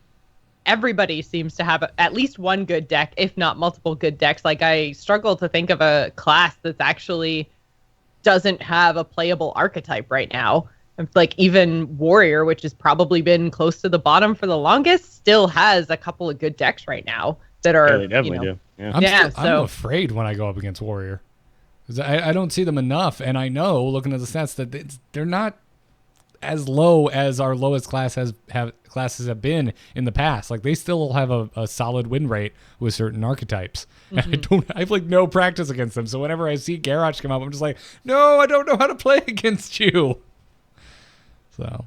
everybody seems to have at least one good deck, if not multiple good decks. I struggle to think of a class that's actually doesn't have a playable archetype right now. Even Warrior, which has probably been close to the bottom for the longest, still has a couple of good decks right now that are. Yeah, they definitely do. Yeah. I'm afraid when I go up against Warrior. 'Cause I don't see them enough, and I know, looking at the stats, that they're not as low as our lowest classes have been in the past. They still have a solid win rate with certain archetypes. And I have no practice against them. So whenever I see Garrosh come up, I'm just no, I don't know how to play against you. So,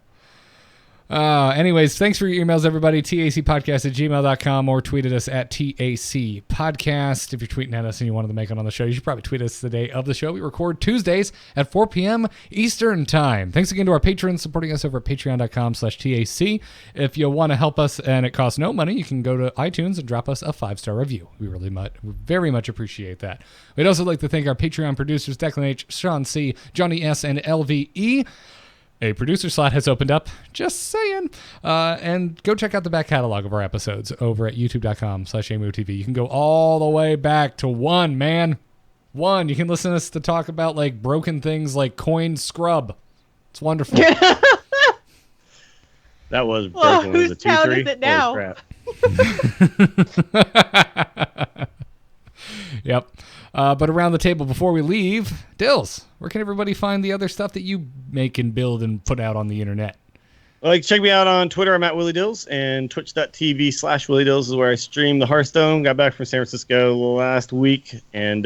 anyways, thanks for your emails, everybody. tacpodcast@gmail.com or tweet at us at tacpodcast. If you're tweeting at us and you wanted to make it on the show, you should probably tweet us the day of the show. We record Tuesdays at 4 p.m. Eastern time. Thanks again to our patrons supporting us over at patreon.com/TAC. If you want to help us and it costs no money, you can go to iTunes and drop us a 5-star review. We very much appreciate that. We'd also like to thank our Patreon producers, Declan H., Sean C., Johnny S., and LVE. A producer slot has opened up, just saying. And go check out the back catalog of our episodes over at youtube.com/AMOTV. You can go all the way back to 1, man. 1. You can listen to us to talk about broken things like coin scrub. It's wonderful. That was broken. Whose town is it now? Crap. Yep. But around the table before we leave, Dills, where can everybody find the other stuff that you make and build and put out on the internet? Like, check me out on Twitter. I'm at Willie Dills, and twitch.tv/Willie Dills is where I stream the Hearthstone. Got back from San Francisco last week, and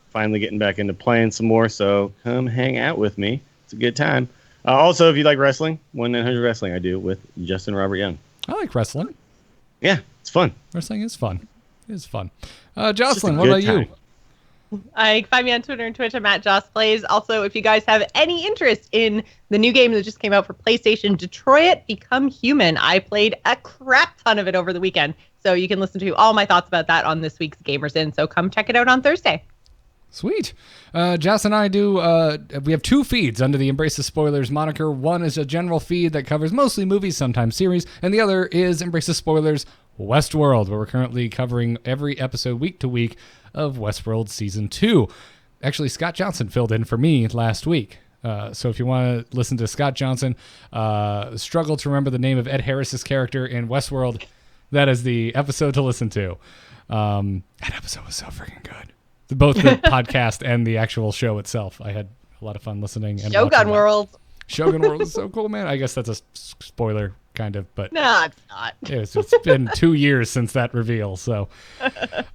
finally getting back into playing some more. So come hang out with me. It's a good time. Also, if you like wrestling, 1-900 Wrestling I do with Justin Robert Young. I like wrestling. Yeah, it's fun. Wrestling is fun. It is fun. Jocelyn, Just a what good about you? time. You can find me on Twitter and Twitch. I'm at Joss Plays. Also, if you guys have any interest in the new game that just came out for PlayStation, Detroit Become Human, I played a crap ton of it over the weekend. So you can listen to all my thoughts about that on this week's Gamers In. So come check it out on Thursday. Sweet. Joss and I do, we have 2 feeds under the Embrace the Spoilers moniker. One is a general feed that covers mostly movies, sometimes series, and the other is Embrace the Spoilers Westworld, where we're currently covering every episode week to week of Westworld Season 2. Actually, Scott Johnson filled in for me last week. So if you want to listen to Scott Johnson struggle to remember the name of Ed Harris's character in Westworld, that is the episode to listen to. That episode was so freaking good. Both the podcast and the actual show itself. I had a lot of fun listening. And Shogun World. Shogun World is so cool, man. I guess that's a spoiler, kind of, but No, it's not. it's been 2 years since that reveal. So,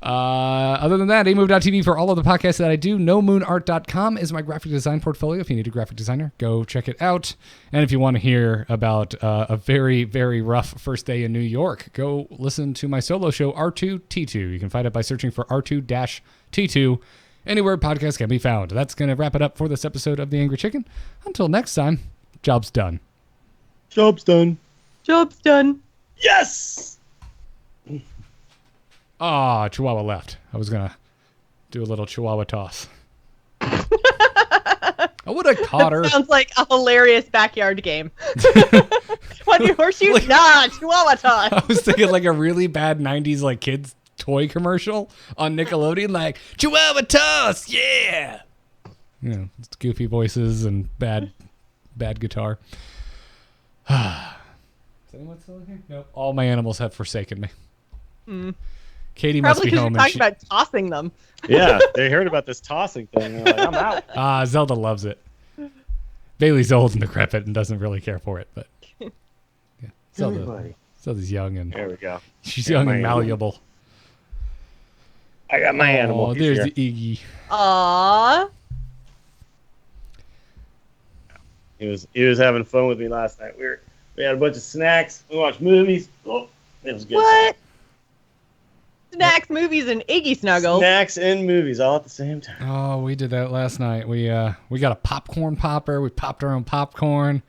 other than that, amove.tv for all of the podcasts that I do. NoMoonArt.com is my graphic design portfolio. If you need a graphic designer, go check it out. And if you want to hear about a very, very rough first day in New York, go listen to my solo show, R2T2. You can find it by searching for R2-T2 anywhere podcasts can be found. That's going to wrap it up for this episode of The Angry Chicken. Until next time, job's done. Job's done. Job's done. Yes! Chihuahua left. I was going to do a little Chihuahua toss. I would have caught her. Sounds like a hilarious backyard game. Want your horseshoe? Like- Nah, Chihuahua toss. I was thinking like a really bad 90s like kids toy commercial on Nickelodeon, like Chihuahua toss, yeah. You know, it's goofy voices and bad guitar. Is anyone still in here? Nope. All my animals have forsaken me. Katie must Probably be because you're home. talking about tossing them. Yeah, they heard about this tossing thing. They're like, I'm out. Zelda loves it. Bailey's old and decrepit and doesn't really care for it, but yeah, Zelda's young and There we go. she's Yeah, young my and animal. malleable. I got my animal. Oh, He's there's here. the Iggy. Aww. He was having fun with me last night. We had a bunch of snacks. We watched movies. Oh, it was good. What? Snacks, movies, and Iggy snuggles. Snacks and movies all at the same time. Oh, we did that last night. We got a popcorn popper. We popped our own popcorn,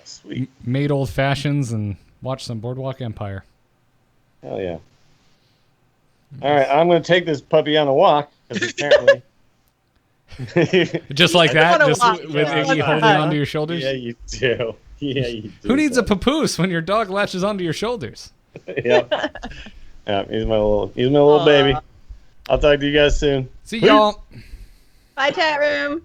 Sweet. made old fashions, and watched some Boardwalk Empire. Hell yeah. All right, I'm going to take this puppy on a walk because apparently. Just like I that, wanna just watch. with Yeah, Iggy I holding wanna- onto your shoulders. Yeah, you do. Yeah, you do. Who needs a buddy. papoose when your dog latches onto your shoulders? Yep. Yeah, he's my little baby. I'll talk to you guys soon. See y'all. Bye, chat room.